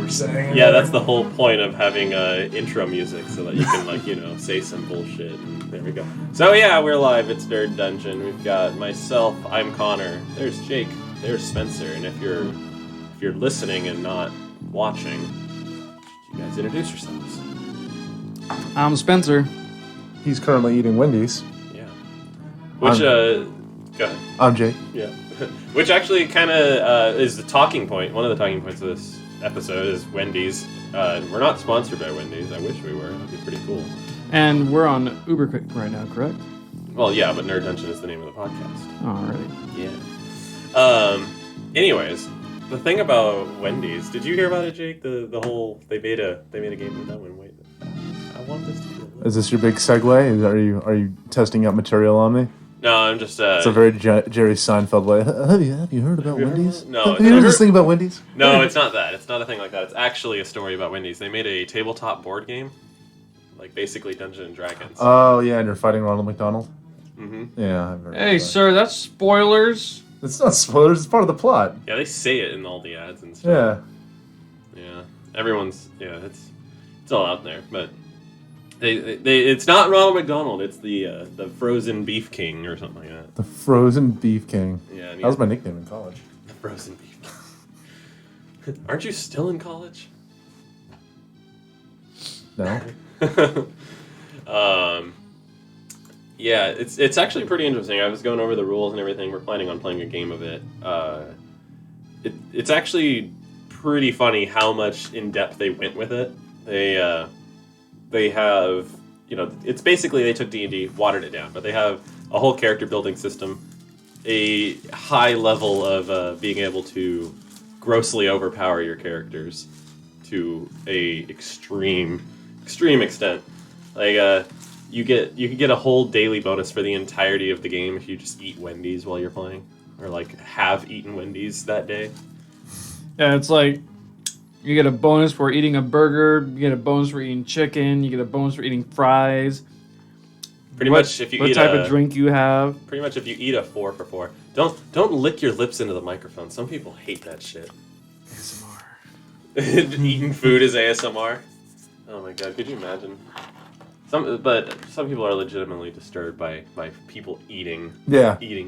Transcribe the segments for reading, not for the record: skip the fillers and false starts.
were saying. Yeah, that's the whole point of having intro music, so that you can, say some bullshit. And there we go. So yeah, we're live. It's Nerd Dungeon. We've got myself. I'm Connor. There's Jake. There's Spencer. And if you're listening and not watching, you guys introduce yourselves. I'm Spencer. He's currently eating Wendy's. Yeah. Which go ahead. I'm Jake. Yeah. Which actually kind of is the talking point. One of the talking points of this episode is Wendy's. We're not sponsored by Wendy's. I wish we were. That'd be pretty cool. And we're on UberQuick right now, correct? Well, yeah, but Nerd Dungeon is the name of the podcast. All right. Yeah. Anyways, the thing about Wendy's, did you hear about it, Jake? The whole they made a game with that one. Wait, I want this to be. Is this your big segue? Are you testing out material on me? No, I'm just. It's a very Jerry Seinfeld way. Have you heard about Wendy's? No. Have you heard this thing about Wendy's? No, it's not that. It's not a thing like that. It's actually a story about Wendy's. They made a tabletop board game, like basically Dungeons and Dragons. Oh yeah, and you're fighting Ronald McDonald. Mm-hmm. Yeah. I've heard Hey, about sir, that's spoilers. that. It's not spoilers. It's part of the plot. Yeah, they say it in all the ads and stuff. Yeah. Yeah. Everyone's. Yeah, it's all out there, but. They it's not Ronald McDonald. It's the Frozen Beef King or something like that. The Frozen Beef King. Yeah, that was my nickname in college. The Frozen Beef King. Aren't you still in college? No. Yeah, it's actually pretty interesting. I was going over the rules and everything. We're planning on playing a game of it. It's actually pretty funny how much in depth they went with it. They have, it's basically they took D&D, watered it down, but they have a whole character building system, a high level of being able to grossly overpower your characters to a extreme extent. Like you can get a whole daily bonus for the entirety of the game if you just eat Wendy's while you're playing, or like have eaten Wendy's that day. Yeah, it's like you get a bonus for eating a burger, you get a bonus for eating chicken, you get a bonus for eating fries. Pretty much if you what eat type of drink you have. Pretty much if you eat a 4 for 4. Don't lick your lips into the microphone. Some people hate that shit. ASMR. Eating food is ASMR. Oh my god, could you imagine? Some people are legitimately disturbed by people eating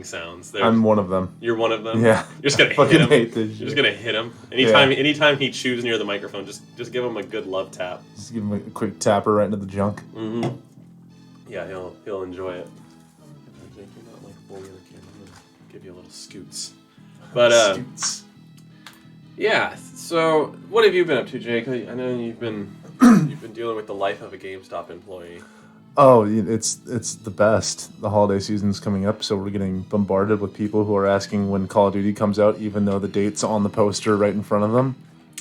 sounds. I'm one of them. You're one of them? Yeah. You're just gonna hit him. You're just gonna hit him. Anytime he chews near the microphone, just give him a good love tap. Just give him a quick tapper right into the junk. Mm-hmm. Yeah, he'll enjoy it. Jake, you're not like fully in the camera. I'm gonna give you a little scoots. But Scoots. Yeah. So what have you been up to, Jake? I know you've been dealing with the life of a GameStop employee. Oh, it's the best. The holiday season's coming up, so we're getting bombarded with people who are asking when Call of Duty comes out, even though the date's on the poster right in front of them.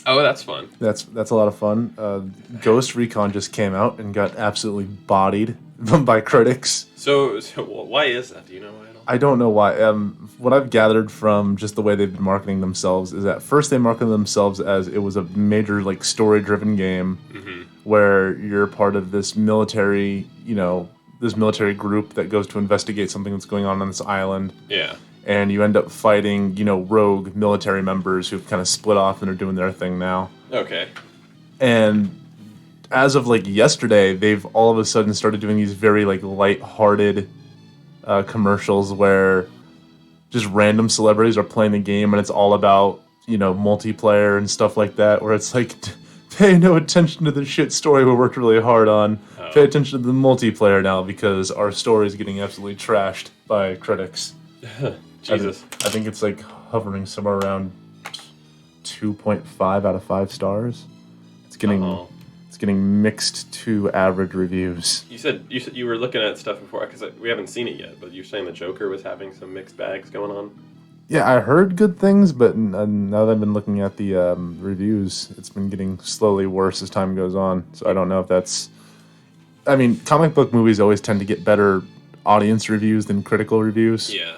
Oh, that's fun. That's a lot of fun. Ghost Recon just came out and got absolutely bodied by critics. So why is that? Do you know why at all? I don't know why. What I've gathered from just the way they've been marketing themselves is that first they marketed themselves as it was a major like story-driven game where you're part of this military, this military group that goes to investigate something that's going on this island. Yeah. And you end up fighting, rogue military members who've kind of split off and are doing their thing now. Okay. And as of like yesterday, they've all of a sudden started doing these very like light-hearted commercials where just random celebrities are playing the game and it's all about, multiplayer and stuff like that, where it's like, pay no attention to the shit story we worked really hard on. Oh. Pay attention to the multiplayer now because our story is getting absolutely trashed by critics. Jesus. I think it's like hovering somewhere around 2.5 out of 5 stars. It's getting mixed to average reviews. You said you were looking at stuff before because we haven't seen it yet, but you're saying the Joker was having some mixed bags going on. Yeah, I heard good things, but now that I've been looking at the reviews, it's been getting slowly worse as time goes on. So I don't know if that's. I mean, comic book movies always tend to get better audience reviews than critical reviews. Yeah.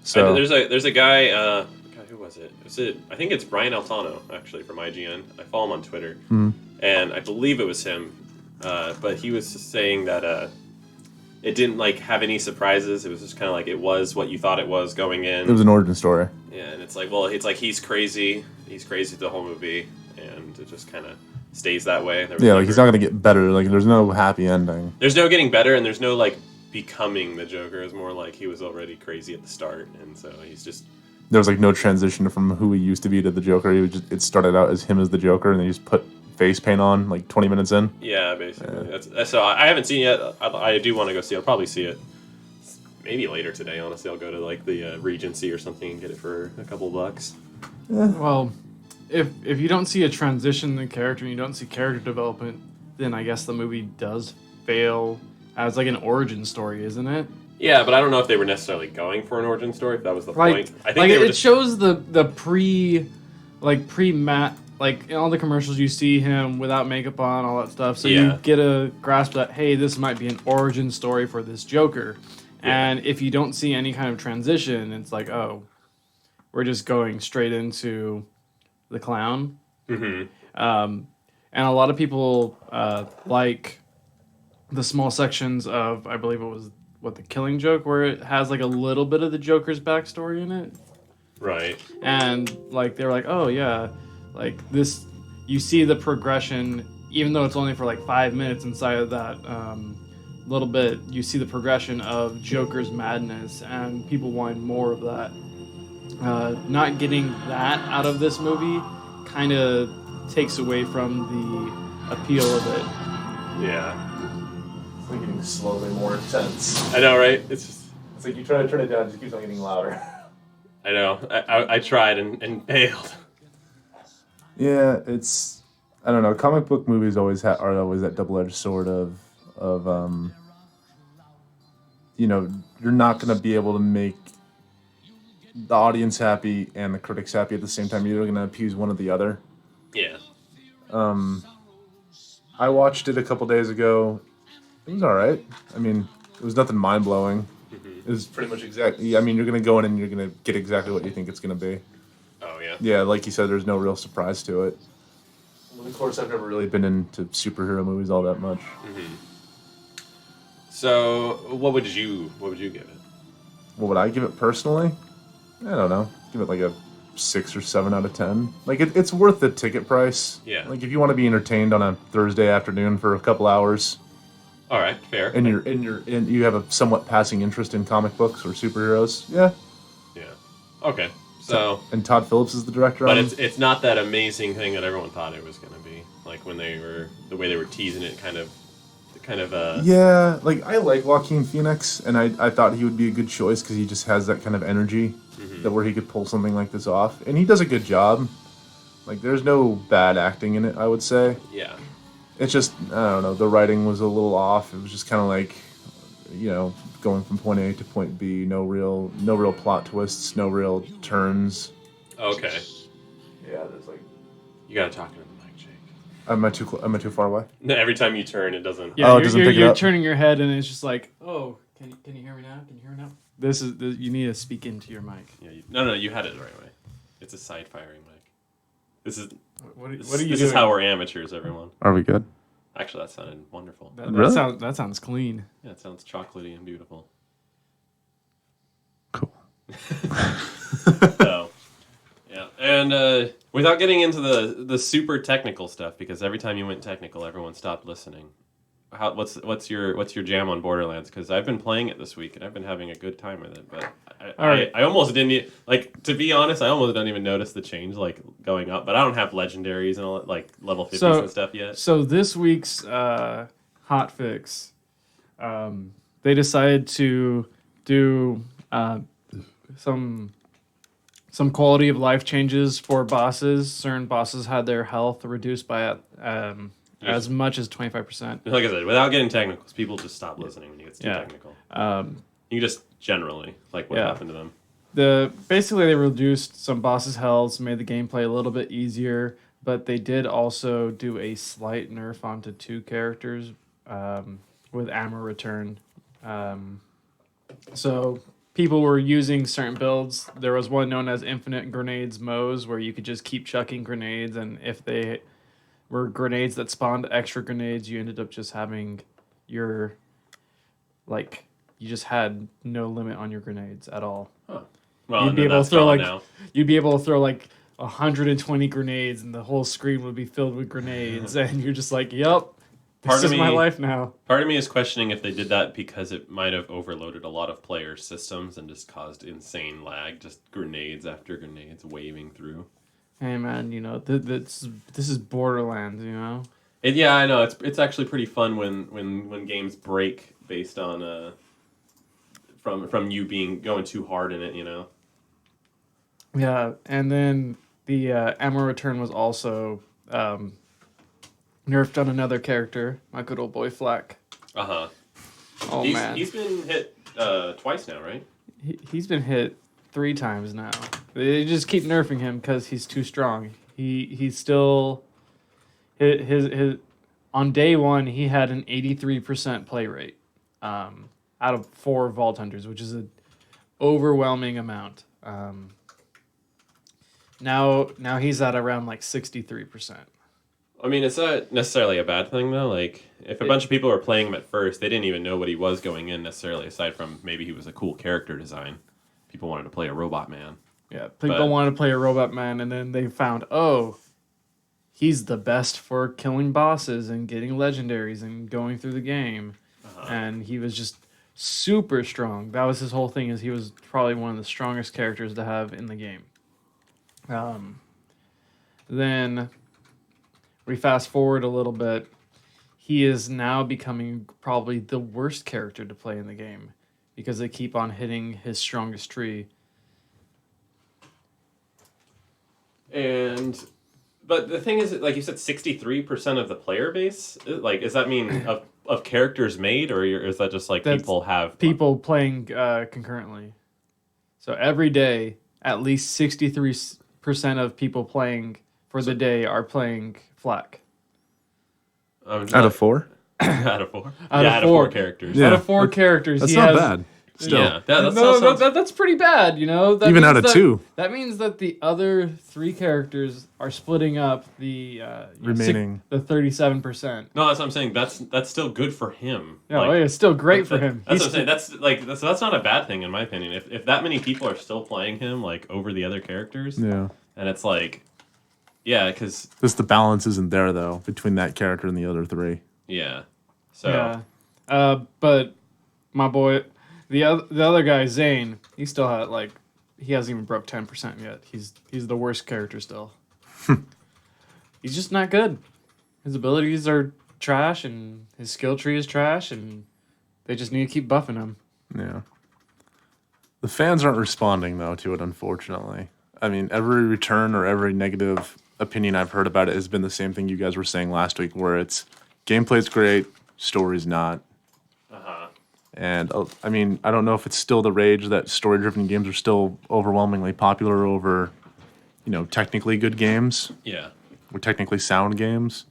So there's a guy. God, who was it? I think it's Brian Altano actually from IGN. I follow him on Twitter, and I believe it was him. But he was saying that it didn't like have any surprises. It was just kind of like it was what you thought it was going in. It was an origin story. Yeah, and it's like, well, it's like he's crazy. He's crazy the whole movie, and it just kind of stays that way. Yeah, like he's not gonna get better. Like there's no happy ending. There's no getting better, and there's no like becoming the Joker. It's more like he was already crazy at the start, and so he's just. There was like no transition from who he used to be to the Joker. It started out as him as the Joker, and they just put face paint on like 20 minutes in. Yeah, basically. So I haven't seen it yet. I do want to go see it. I'll probably see it maybe later today. Honestly, I'll go to like the Regency or something and get it for a couple bucks. Well, if you don't see a transition in the character and you don't see character development, then I guess the movie does fail as like an origin story, isn't it? Yeah, but I don't know if they were necessarily going for an origin story. If that was the point. I think like they were it just... shows the pre-mat, like in all the commercials you see him without makeup on, all that stuff. So you get a grasp that hey, this might be an origin story for this Joker. Yeah. And if you don't see any kind of transition, it's like, oh, we're just going straight into the clown. Mm-hmm. And a lot of people like the small sections of, I believe it was the Killing Joke, where it has like a little bit of the Joker's backstory in it. Right. And like they're like, oh yeah, like this, you see the progression, even though it's only for like 5 minutes inside of that little bit, you see the progression of Joker's madness, and people want more of that. Not getting that out of this movie kind of takes away from the appeal of it. Yeah. It's like getting slowly more intense. I know, right? It's like you try to turn it down, it just keeps on getting louder. I know. I tried and failed. Yeah, it's... I don't know. Comic book movies always are always that double-edged sword of you know, you're not going to be able to make the audience happy and the critics happy at the same time. You're going to appease one or the other. Yeah. I watched it a couple days ago. It was all right. I mean, it was nothing mind-blowing. Mm-hmm. It was pretty much exactly... I mean, you're going to go in and you're going to get exactly what you think it's going to be. Oh, yeah? Yeah, like you said, there's no real surprise to it. Well, of course, I've never really been into superhero movies all that much. Mm-hmm. So, what would you give it? What would I give it personally? I don't know. Give it like a 6 or 7 out of 10. Like it's worth the ticket price. Yeah. Like if you want to be entertained on a Thursday afternoon for a couple hours. All right, fair. And you have a somewhat passing interest in comic books or superheroes. Yeah. Yeah. Okay. So. And Todd Phillips is the director. But it's not that amazing thing that everyone thought it was going to be. Like when the way they were teasing it, kind of. Yeah, like I like Joaquin Phoenix, and I thought he would be a good choice because he just has that kind of energy that where he could pull something like this off, and he does a good job. Like there's no bad acting in it, I would say. Yeah. It's just I don't know, the writing was a little off. It was just kind of like, you know, going from point A to point B. No real plot twists, no real turns. Okay. Yeah, there's like. You gotta talk into the mic, Jake. Am I too far away? No, every time you turn, it doesn't. Yeah, it doesn't pick it you're up. turning your head, and it's just like, oh, can you hear me now? Can you hear me now? You need to speak into your mic. Yeah. No, you had it the right way. It's a side firing mic. This is. What are you This doing? is how we're amateurs, everyone. Are we good? Actually, that sounded wonderful. Really? That sounds clean. Yeah, it sounds chocolatey and beautiful. Cool. So, yeah, and without getting into the super technical stuff, because every time you went technical, everyone stopped listening. What's your jam on Borderlands? Because I've been playing it this week and I've been having a good time with it, but I almost didn't to be honest, I almost don't even notice the change like going up. But I don't have legendaries and all like level 50s and stuff yet. So this week's hot fix, they decided to do some quality of life changes for bosses. Certain bosses had their health reduced by as much as 25%. Like I said, without getting technical, people just stop listening when you get too technical. You just generally like what happened to them. Basically they reduced some bosses' health, made the gameplay a little bit easier, but they did also do a slight nerf onto 2 characters with ammo return. So people were using certain builds. There was one known as Infinite Grenades Moes, where you could just keep chucking grenades, and if they were grenades that spawned extra grenades, you ended up just having you just had no limit on your grenades at all. Huh. Well, you'd be able to throw like 120 grenades, and the whole screen would be filled with grenades, and you're just like, "Yep, Part this of is my me- life now." Part of me is questioning if they did that because it might have overloaded a lot of player systems and just caused insane lag, just grenades after grenades waving through. Hey man, this is Borderlands, Yeah, I know it's actually pretty fun when games break based on from you going too hard in it, Yeah, and then the ammo return was also nerfed on another character, my good old boy Flack. Uh-huh. Oh man, He's been hit twice now, right? he's been hit 3 times now. They just keep nerfing him because he's too strong. He's still his on day 1 he had an 83% play rate out of 4 Vault Hunters, which is an overwhelming amount. Now he's at around like 63%. I mean, it's not necessarily a bad thing, though. Like, if a bunch of people were playing him at first, they didn't even know what he was going in necessarily, aside from maybe he was a cool character design. People wanted to play a robot man. Yeah, people wanted to play a robot man, and then they found, he's the best for killing bosses and getting legendaries and going through the game. And he was just super strong. That was his whole thing, is he was probably one of the strongest characters to have in the game. Then we fast forward a little bit. He is now becoming probably the worst character to play in the game because they keep on hitting his strongest tree. But the thing is, like you said, 63% of the player base. Like, does that mean of characters made, or is that just like That's people playing concurrently? So every day, at least 63% of people playing for the day are playing Flack. Out of 4? Out of 4. Out of 4 characters. Yeah. Out of 4 characters, That's he not has, bad. Still. Yeah, that's pretty bad, That Even means out of that, 2. That means that the other 3 characters are splitting up the Remaining. the 37%. No, that's what I'm saying. That's still good for him. Yeah, Like, it's still great for him. That's what I'm saying. That's not a bad thing in my opinion. If that many people are still playing him like over the other characters, Yeah. and it's like, yeah, because Just the balance isn't there, though, between that character and the other 3. yeah, so But my boy, the other guy, Zane, he still had he hasn't even broke 10% yet. He's the worst character still. He's just not good. His abilities are trash, and his skill tree is trash, and they just need to keep buffing him. Yeah. The fans aren't responding, though, to it, unfortunately. I mean, every return or every negative opinion I've heard about it has been the same thing you guys were saying last week, where it's gameplay's great, story's not. And, I mean, I don't know if it's still the rage that story-driven games are still overwhelmingly popular over, technically good games. yeah, Or technically sound games.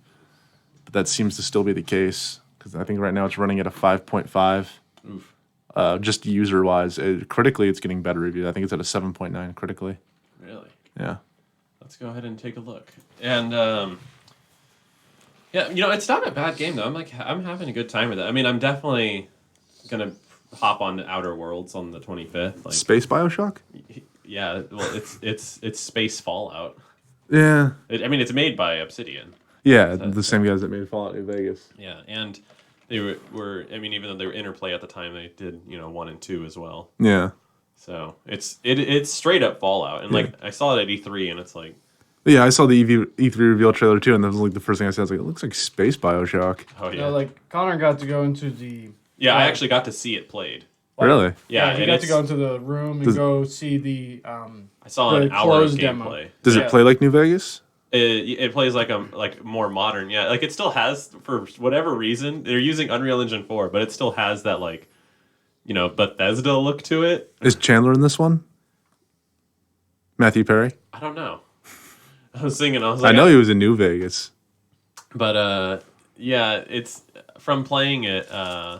But that seems to still be the case, because I think right now it's running at a 5.5. Just user-wise. Critically, it's getting better reviews. I think it's at a 7.9 critically. really. Yeah. Let's go ahead and take a look. And yeah, it's not a bad game though. I'm having a good time with it. I mean, I'm definitely gonna hop on Outer Worlds on the 25th. Like, Space Bioshock? yeah, well, it's space Fallout. Yeah. I mean, it's made by Obsidian. Yeah, the same guys that made Fallout New Vegas. Yeah, and they were. I mean, even though they were Interplay at the time, they did 1 and 2 as well. Yeah. So it's straight up Fallout, and like I saw it at E3, and it's like. Yeah, I saw the E3 reveal trailer too, and that was like the first thing I said. I was like, it looks like Space Bioshock. Oh yeah. Connor got to go into the. Yeah, I actually got to see it played. Really? Yeah, he and got to go into the room and go see the. I saw an hour of closed gameplay. demo. Does it play like New Vegas? It plays like more modern. Yeah, like it still has, for whatever reason, they're using Unreal Engine 4, but it still has that Bethesda look to it. Is Chandler in this one? Matthew Perry? I don't know. I was thinking. I know he was in New Vegas. But yeah, it's from playing it. I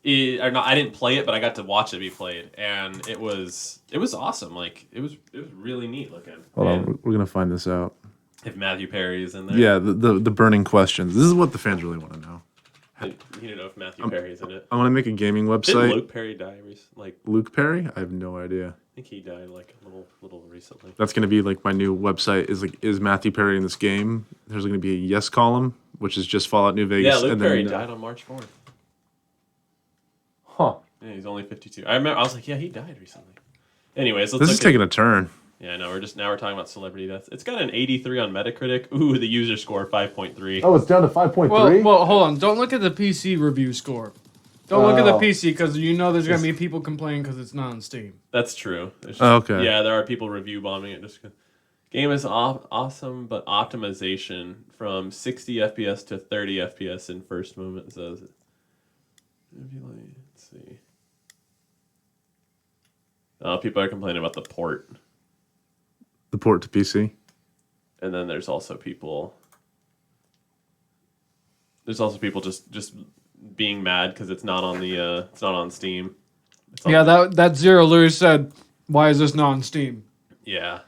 didn't play it, but I got to watch it be played, and it was awesome. Like it was really neat looking. Hold on, we're gonna find this out. If Matthew Perry is in there, Yeah, the burning questions. This is what the fans really want to know. you don't know if Matthew Perry's in it. I want to make a gaming Did website. Luke Perry die? Like Luke Perry? I have no idea. think he died like a little recently. That's going to be like my new website. Is Matthew Perry in this game? There's going to be a yes column, which is just Fallout New Vegas. Yeah, Luke and Perry then, died on March 4th. Huh. Yeah, he's only 52. I remember. I was like, yeah, he died recently. Anyways, let's This look is taking a turn. Yeah, no, we're talking about celebrity deaths. It's got an 83 on Metacritic. Ooh, the user score 5.3. Oh, it's down to 5.3? Well, hold on. Don't look at the PC review score. Don't look at the PC because you know there's gonna be people complaining because it's not on Steam. That's true. Just, okay. Yeah, there are people review bombing it. Just game is awesome, but optimization from 60 FPS to 30 FPS in first moment says. Let's see. People are complaining about the port. The port to PC. And then there's also people. There's also people just being mad because it's not on the it's not on Steam. Yeah, that Zero literally said, "Why is this not on Steam?" Yeah,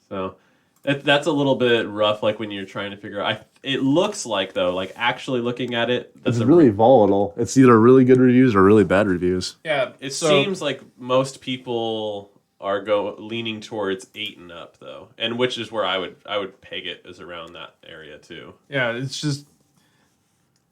so that's a little bit rough. Like when you're trying to figure out. It looks like though, like actually looking at it, it's really volatile. It's either really good reviews or really bad reviews. Yeah, it seems like most people are leaning towards 8 and up though, and which is where I would peg it as around that area too. Yeah, it's just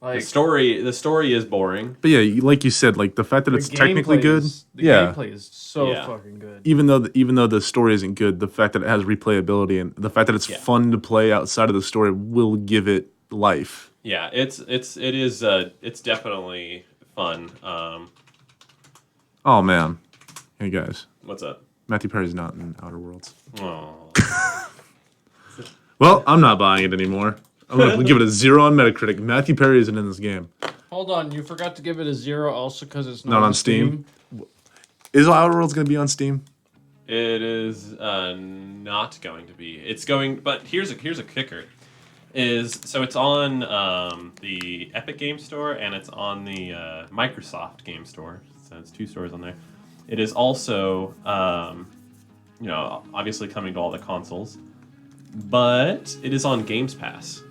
like the story is boring. But yeah, like you said, like the fact that it's technically good. The gameplay is so fucking good. Even though the story isn't good, the fact that it has replayability and the fact that it's fun to play outside of the story will give it life. Yeah, it is definitely fun. Oh man, hey guys, what's up? Matthew Perry's not in Outer Worlds. Oh. Well, I'm not buying it anymore. I'm going to give it a 0 on Metacritic. Matthew Perry isn't in this game. Hold on, you forgot to give it a 0 also because it's not on Steam. Is Outer Worlds going to be on Steam? It is not going to be. It's going, but here's a kicker. So it's on the Epic Game Store and it's on the Microsoft Game Store. So it's 2 stores on there. It is also, obviously coming to all the consoles, but it is on Games Pass.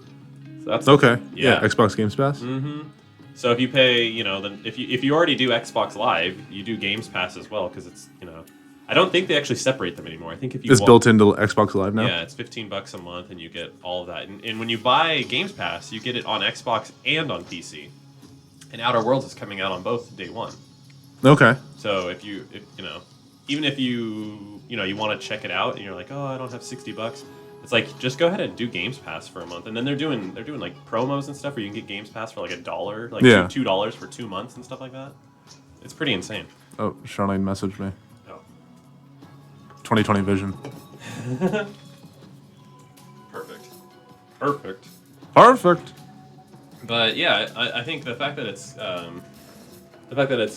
So that's okay. Yeah, Xbox Games Pass. Mm-hmm. So if you pay, if you already do Xbox Live, you do Games Pass as well because it's, I don't think they actually separate them anymore. I think if you it's built into Xbox Live now. Yeah, it's $15 a month and you get all of that. And when you buy Games Pass, you get it on Xbox and on PC. And Outer Worlds is coming out on both day one. Okay. So if you want to check it out and you're like, oh, I don't have $60, it's like just go ahead and do Games Pass for a month. And then they're doing like promos and stuff where you can get Games Pass for like $1, like $2 for 2 months and stuff like that. It's pretty insane. Oh, Charlene messaged me. Oh. 2020 vision. Perfect. But yeah, I think the fact that it's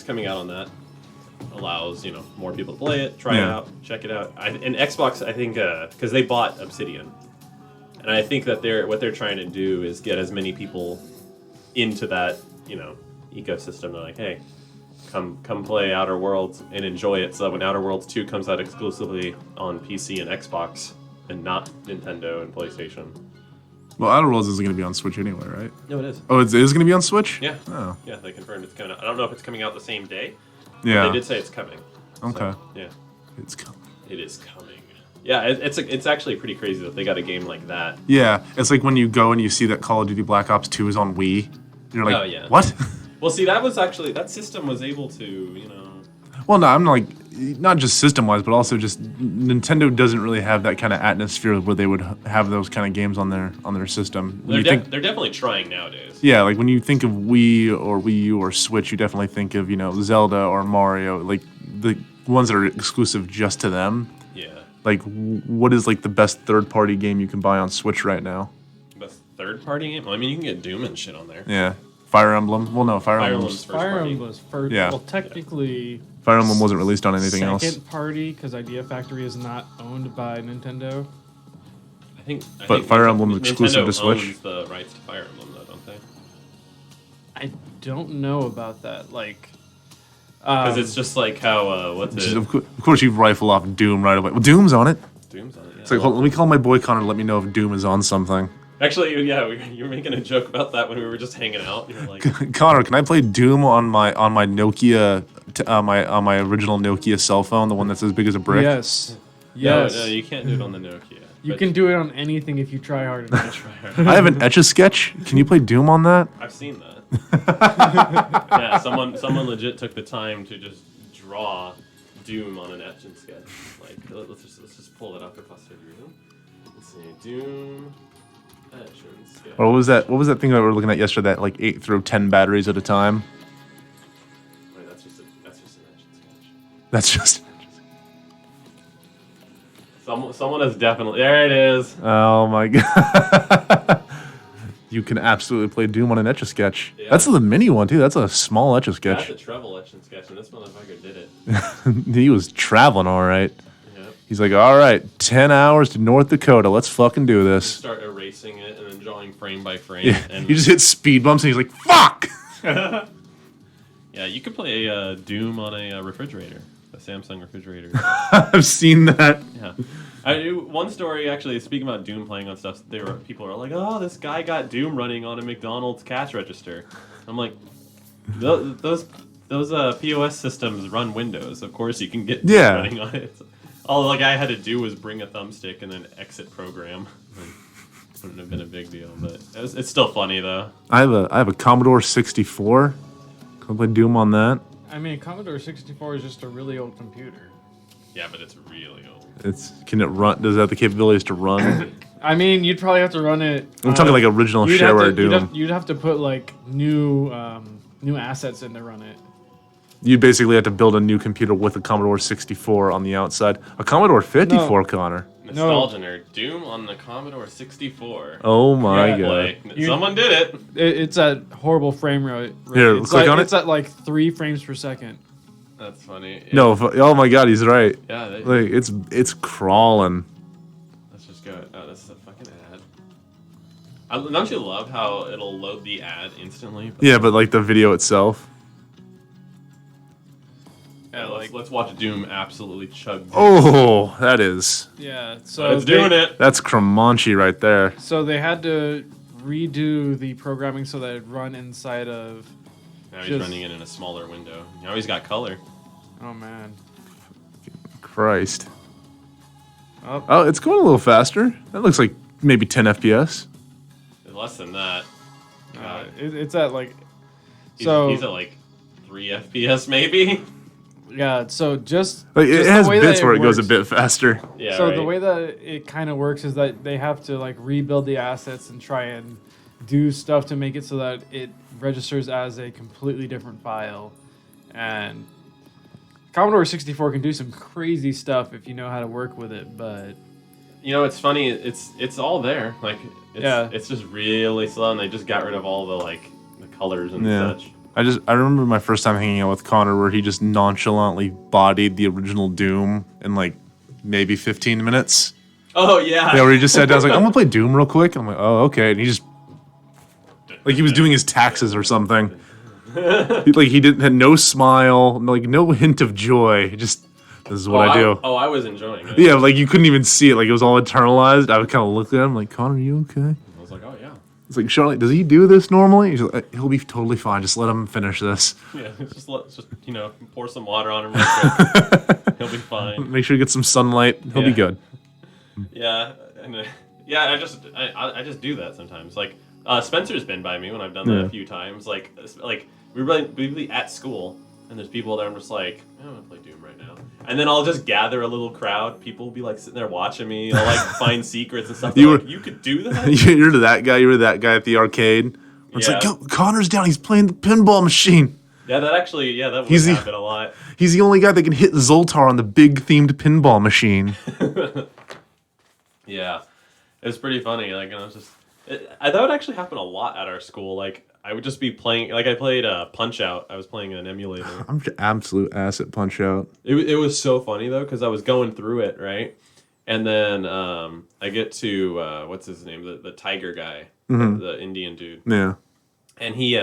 coming out on that allows more people to play it, try it out, check it out. And Xbox, I think, because they bought Obsidian, and I think that what they're trying to do is get as many people into that ecosystem. They're like, hey, come play Outer Worlds and enjoy it. So that when Outer Worlds 2 comes out exclusively on PC and Xbox and not Nintendo and PlayStation. Well, Outer Worlds isn't going to be on Switch anyway, right? No, it is. Oh, it is going to be on Switch? Yeah. Oh. Yeah, they confirmed it's coming out. I don't know if it's coming out the same day. Yeah. They did say it's coming. Okay. So, yeah. It's coming. It is coming. Yeah, it's actually pretty crazy that they got a game like that. Yeah, it's like when you go and you see that Call of Duty Black Ops 2 is on Wii. You're like, oh, yeah. What? Well, see, that system was able to, Well, no, I'm like, not just system-wise, but also just Nintendo doesn't really have that kind of atmosphere where they would have those kind of games on their system. They're definitely trying nowadays. Yeah, like when you think of Wii or Wii U or Switch, you definitely think of, Zelda or Mario, like the ones that are exclusive just to them. Yeah. Like, what is like the best third-party game you can buy on Switch right now? Best third-party game? Well, I mean, you can get Doom and shit on there. Yeah. Fire Emblem. Well, no, Fire Emblem's Fire Emblem's first. Yeah. Well, technically, Fire Emblem wasn't released on anything else. Second party, because Idea Factory is not owned by Nintendo. I think Fire Emblem exclusive to Nintendo Switch. owns the rights to Fire Emblem, though, don't they? I don't know about that. Like, because it's just like how what's it? Of course, you rifle off Doom right away. Well, Doom's on it. Doom's on it. Yeah. It's like, hold, let me call my boy Connor. To let me know if Doom is on something. Actually, yeah, you were making a joke about that when we were just hanging out. You're like, Connor, can I play Doom on my Nokia, on my original Nokia cell phone, the one that's as big as a brick? Yes. no, Yes. no, you can't do it on the Nokia. You but can do it on anything if you try hard enough. I have an Etch-a-Sketch. Can you play Doom on that? I've seen that. Yeah, someone legit took the time to just draw Doom on an etch and sketch. Like, let's just pull it up if I said Doom. Let's see, Doom, etch and sketch. Or what was that? What was that thing that we were looking at yesterday? That like 8 through 10 batteries at a time. Wait, that's just an etch and sketch. That's just. Someone has definitely. There it is. Oh my god. You can absolutely play Doom on an Etch-a-Sketch. Yeah. That's the mini one too. That's a small Etch-a-Sketch. That's a treble etch and sketch, and this motherfucker did it. He was traveling all right. Yep. He's like, all right, 10 hours to North Dakota. Let's fucking do this. Start erasing it and then drawing frame by frame. Yeah, And he just hit speed bumps and he's like, fuck! yeah, you could play Doom on a refrigerator, a Samsung refrigerator. I've seen that. Yeah. One story actually. Speaking about Doom playing on stuff, people are like, "Oh, this guy got Doom running on a McDonald's cash register." I'm like, those POS systems run Windows. Of course, you can get Doom running on it. All the guy had to do was bring a thumbstick and then exit program. It wouldn't have been a big deal, but it's still funny though. I have a Commodore 64. Can I play Doom on that? I mean, Commodore 64 is just a really old computer. Yeah, but it's really old. Can it run? Does it have the capabilities to run? I mean, you'd probably have to run it. I'm talking like original shareware Doom. You'd have to put like new assets in to run it. You basically have to build a new computer with a Commodore 64 on the outside. A Commodore 54, Connor. Nostalgia nerd. Doom on the Commodore 64. Oh my god. god. Someone did it. It's at horrible frame rate. Here, click on it. It's at like 3 frames per second. That's funny. Yeah. No, oh my god, he's right. Yeah. Like it's crawling. Let's just go. Oh, this is a fucking ad. Don't you love how it'll load the ad instantly? Yeah, but like the video itself. Yeah, let's watch Doom absolutely chug. Oh, that is. Yeah, so it's doing it. That's Kramanchi right there. So they had to redo the programming so that it'd run inside of. Now he's running it in a smaller window. Now he's got color. Oh man. Christ. Oh, it's going a little faster. That looks like maybe 10 FPS. Less than that. It's at like. He's at like 3 FPS maybe. Yeah, so just it has bits where it goes a bit faster. Yeah. So the way that it kind of works is that they have to like rebuild the assets and try and do stuff to make it so that it registers as a completely different file. And Commodore 64 can do some crazy stuff if you know how to work with it, but it's funny. It's all there. Like it's just really slow, and they just got rid of all the colors and such. I remember my first time hanging out with Connor where he just nonchalantly bodied the original Doom in like maybe 15 minutes. Oh yeah. Yeah, where he just sat down, I was like, I'm gonna play Doom real quick. I'm like, oh okay, and he just like he was doing his taxes or something. He had no smile, like no hint of joy. Just this is what I do. I was enjoying it. Yeah, like you couldn't even see it. Like it was all internalized. I would kind of look at him like, Connor, are you okay? I was like, oh yeah. It's like, Charlotte, does he do this normally? He's like, he'll be totally fine. Just let him finish this. Yeah, just pour some water on him real quick. He'll be fine. Make sure he gets some sunlight. He'll be good. Yeah, and I just do that sometimes. Like Spencer's been by me when I've done that a few times. Like we're really at school, and there's people there. I'm just like, I don't want to play Doom right now. And then I'll just gather a little crowd. People will be like sitting there watching me. I'll like find secrets and stuff. You could do that? You're that guy. You were that guy at the arcade. It's like, yo, Connor's down. He's playing the pinball machine. Yeah, that would happen a lot. He's the only guy that can hit Zoltar on the big themed pinball machine. Yeah, it was pretty funny. Like, and I was just that would actually happen a lot at our school. Like, I would just be playing. Like, I played Punch Out. I was playing an emulator. I'm absolute ass at Punch Out. It was so funny though because I was going through it right, and then I get to what's his name, the tiger guy, the Indian dude. Yeah, and he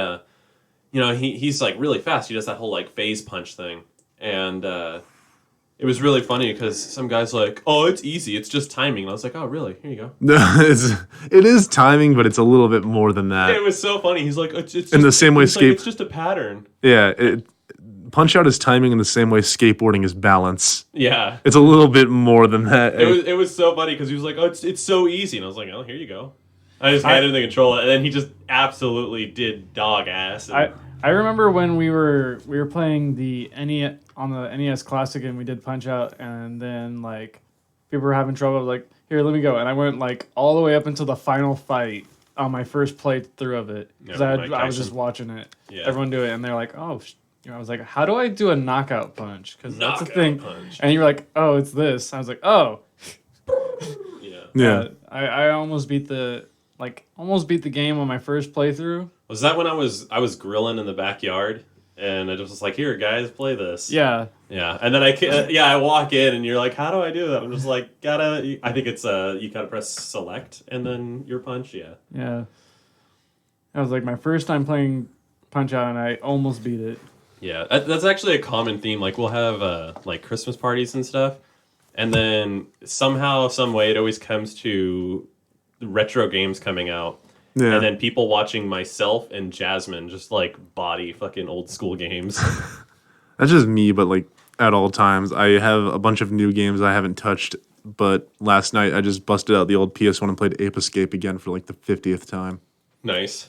he's like really fast. He does that whole like phase punch thing, and it was really funny because some guy's like, "Oh, it's easy. It's just timing." And I was like, "Oh, really? Here you go." No, it is timing, but it's a little bit more than that. It was so funny. He's like, "It's just, in the same way, it's just a pattern." Yeah, Punch Out is timing in the same way skateboarding is balance. Yeah, It's a little bit more than that. it was so funny because he was like, "Oh, it's so easy," and I was like, "Oh, here you go." I just handed him the controller, and then he just absolutely did dog ass. And I remember when we were playing the NES on the NES Classic and we did Punch Out, and then like people were having trouble. I was like, "Here, let me go," and I went like all the way up until the final fight on my first playthrough of it because I was just watching it. Yeah. Everyone do it, and they're like, "Oh." I was like, "How do I do a knockout punch?" Because that's the thing. Punch. And you were like, "Oh, it's this." I was like, "Oh." Yeah. I almost beat the game on my first playthrough. Was that when I was grilling in the backyard and I just was like, "Here, guys, play this." Yeah. Yeah, and then I walk in and you're like, "How do I do that?" I'm just like, I think it's you gotta press select and then your punch. Yeah. Yeah. That was like my first time playing Punch Out, and I almost beat it. Yeah, that's actually a common theme. Like we'll have like Christmas parties and stuff, and then somehow, some way, it always comes to retro games coming out, and then people watching myself and Jasmine just like body fucking old school games. That's just me, but like at all times, I have a bunch of new games I haven't touched. But last night I just busted out the old PS1 and played Ape Escape again for like the 50th time. Nice.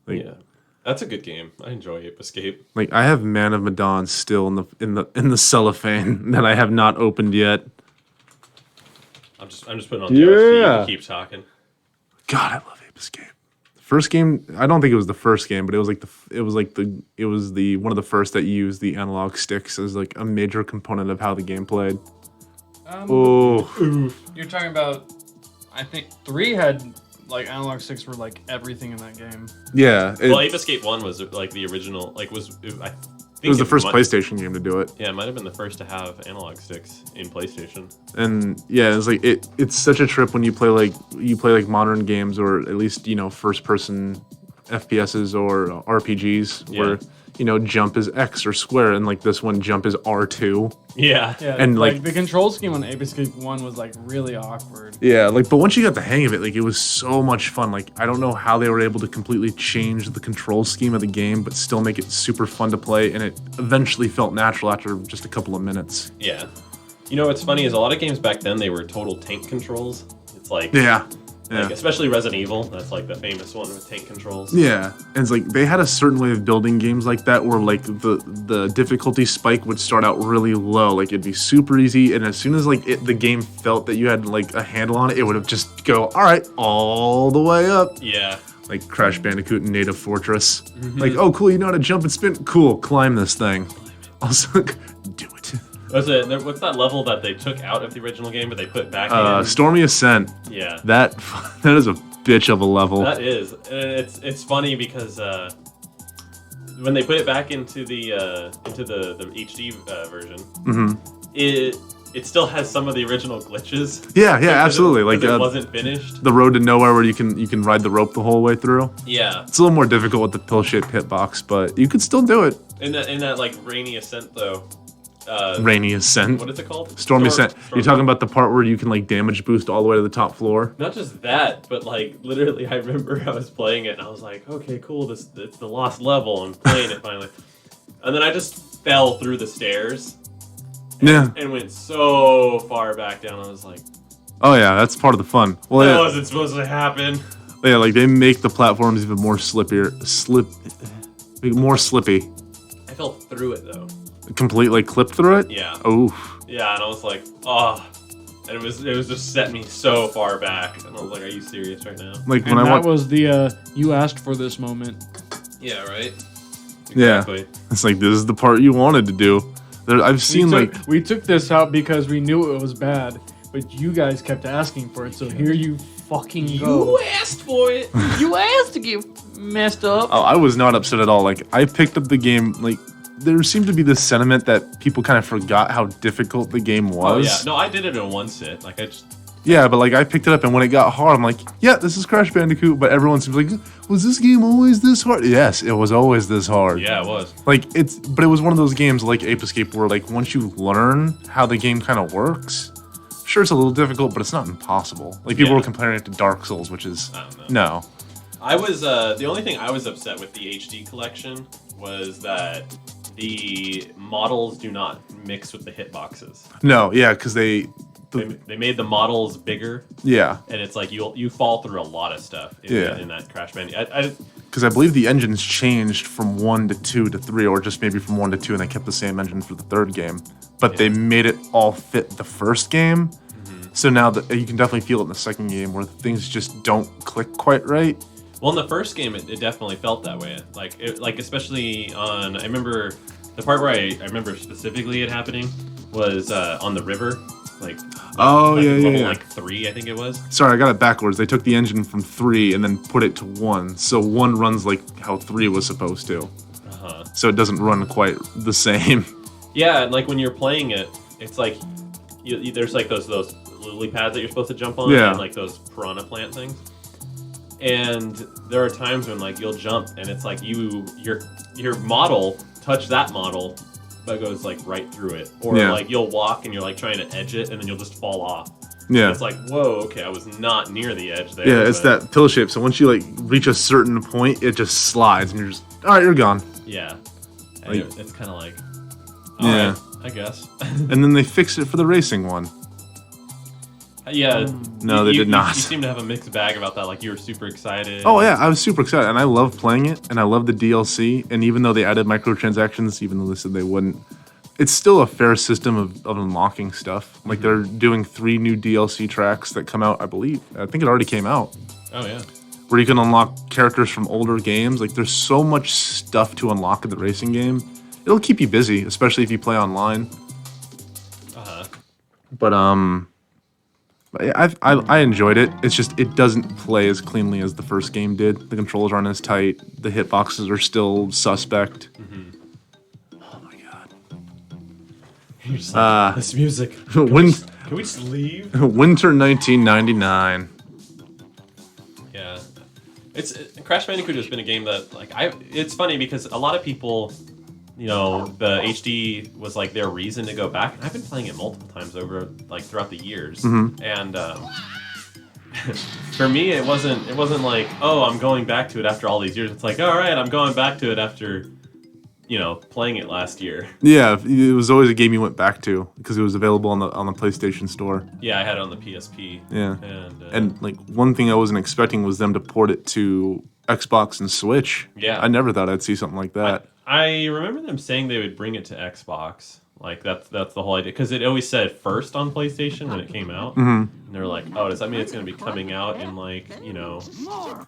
Yeah. That's a good game. I enjoy Ape Escape. Like I have Man of Medan still in the cellophane that I have not opened yet. I'm just putting on the keep talking. God, I love Ape Escape. First game, I don't think it was the first game, but it was the one of the first that used the analog sticks as like a major component of how the game played. You're talking about, I think 3 had like analog sticks were like everything in that game. Yeah. Well, Ape Escape 1 was like the original, like it was the first PlayStation game to do it. Yeah, it might have been the first to have analog sticks in PlayStation. And yeah, it's like it's such a trip when you play like modern games, or at least, first person FPSs or RPGs where jump is X or square, and like this one jump is R2. Yeah, and like the control scheme on Ape Escape 1 was like really awkward. Yeah, like, but once you got the hang of it, like it was so much fun. Like I don't know how they were able to completely change the control scheme of the game but still make it super fun to play, and it eventually felt natural after just a couple of minutes. Yeah. What's funny is a lot of games back then, they were total tank controls. It's like Like, especially Resident Evil, that's like the famous one with tank controls. Yeah, and it's like they had a certain way of building games like that where like the difficulty spike would start out really low, like it'd be super easy, and as soon as like the game felt that you had like a handle on it, it would have just go all the way up. Yeah. Like Crash Bandicoot and Native Fortress. Mm-hmm. Like, oh cool, you know how to jump and spin? Cool, climb this thing. Also, do it. What's that level that they took out of the original game but they put back in? Stormy Ascent. Yeah. That is a bitch of a level. That is. It's funny because when they put it back into the HD version, it still has some of the original glitches. Yeah, absolutely. Like it wasn't finished. The Road to Nowhere where you can ride the rope the whole way through. Yeah. It's a little more difficult with the pill-shaped hitbox, but you could still do it. In that like rainy ascent though. Rainy Ascent. What is it called? Stormy Ascent. You're talking about the part where you can like damage boost all the way to the top floor? Not just that, but like literally I remember I was playing it and I was like, okay, cool, it's the lost level. I'm playing it finally. And then I just fell through the stairs. And went so far back down. I was like, oh yeah, that's part of the fun. Well, that wasn't supposed to happen. Yeah, like they make the platforms even more more slippy. I fell through it though. Complete like clipped through it? Yeah. Oh. Yeah, and I was like, oh. And it was just set me so far back. And I was like, are you serious right now? Like when that was the you asked for this moment. Yeah, right? Exactly. Yeah. It's like this is the part you wanted to do. I've seen we took this out because we knew it was bad, but you guys kept asking for it, so here you fucking go. You asked for it. You asked to get messed up. Oh, I was not upset at all. Like I picked up the game like there seemed to be this sentiment that people kind of forgot how difficult the game was. Oh, yeah. No, I did it in one sit. Like I just Yeah, but like I picked it up, and when it got hard, I'm like, yeah, this is Crash Bandicoot. But everyone seems like, was this game always this hard? Yes, it was always this hard. Yeah, it was. Like but it was one of those games like Ape Escape where like once you learn how the game kind of works, sure it's a little difficult, but it's not impossible. Like people were comparing it to Dark Souls, which is no. I was the only thing I was upset with the HD collection was that the models do not mix with the hitboxes. No, yeah, because they made the models bigger. Yeah, and it's like you fall through a lot of stuff in that Crash Bandicoot. Because I believe the engines changed from 1 to 2 to 3, or just maybe from 1 to 2, and they kept the same engine for the third game. But they made it all fit the first game. So now that you can definitely feel it in the second game where things just don't click quite right. Well, in the first game, it definitely felt that way. Like especially on, I remember the part where I remember specifically it happening was on the river. Like 3, I think it was. Sorry, I got it backwards. They took the engine from 3 and then put it to 1. So 1 runs like how 3 was supposed to. So it doesn't run quite the same. Yeah, and like when you're playing it, it's like there's like those lily pads that you're supposed to jump on, and like those piranha plant things. And there are times when like you'll jump and it's like your model touch that model, but it goes like right through it, or like you'll walk and you're like trying to edge it and then you'll just fall off. Yeah, and it's like, whoa, okay, I was not near the edge there. Yeah, it's that pill shape. So once you like reach a certain point, it just slides and you're just all right, you're gone. Yeah, like, it's kind of like, all right, I guess. And then they fixed it for the racing one. Yeah. No, they did not. You seem to have a mixed bag about that. Like you were super excited. Oh yeah, I was super excited, and I love playing it, and I love the DLC. And even though they added microtransactions, even though they said they wouldn't, it's still a fair system of unlocking stuff. Like they're doing 3 new DLC tracks that come out. I think it already came out. Oh yeah. Where you can unlock characters from older games. Like there's so much stuff to unlock in the racing game. It'll keep you busy, especially if you play online. But I enjoyed it. It's just it doesn't play as cleanly as the first game did. The controls aren't as tight. The hitboxes are still suspect. Oh my god! You're just like, this music. Can we just leave? Winter 1999. Yeah, Crash Bandicoot has been a game that like It's funny because a lot of people, the HD was like their reason to go back. And I've been playing it multiple times over like throughout the years, and for me it wasn't like, oh, I'm going back to it after all these years. It's like, all right, I'm going back to it after playing it last year. Yeah, it was always a game you went back to because it was available on the PlayStation Store. Yeah, I had it on the PSP. Yeah, and like one thing I wasn't expecting was them to port it to Xbox and Switch. Yeah, I never thought I'd see something like that. I remember them saying they would bring it to Xbox. Like that's the whole idea, because it always said first on PlayStation when it came out, and they were like, "Oh, does that mean it's going to be coming out in like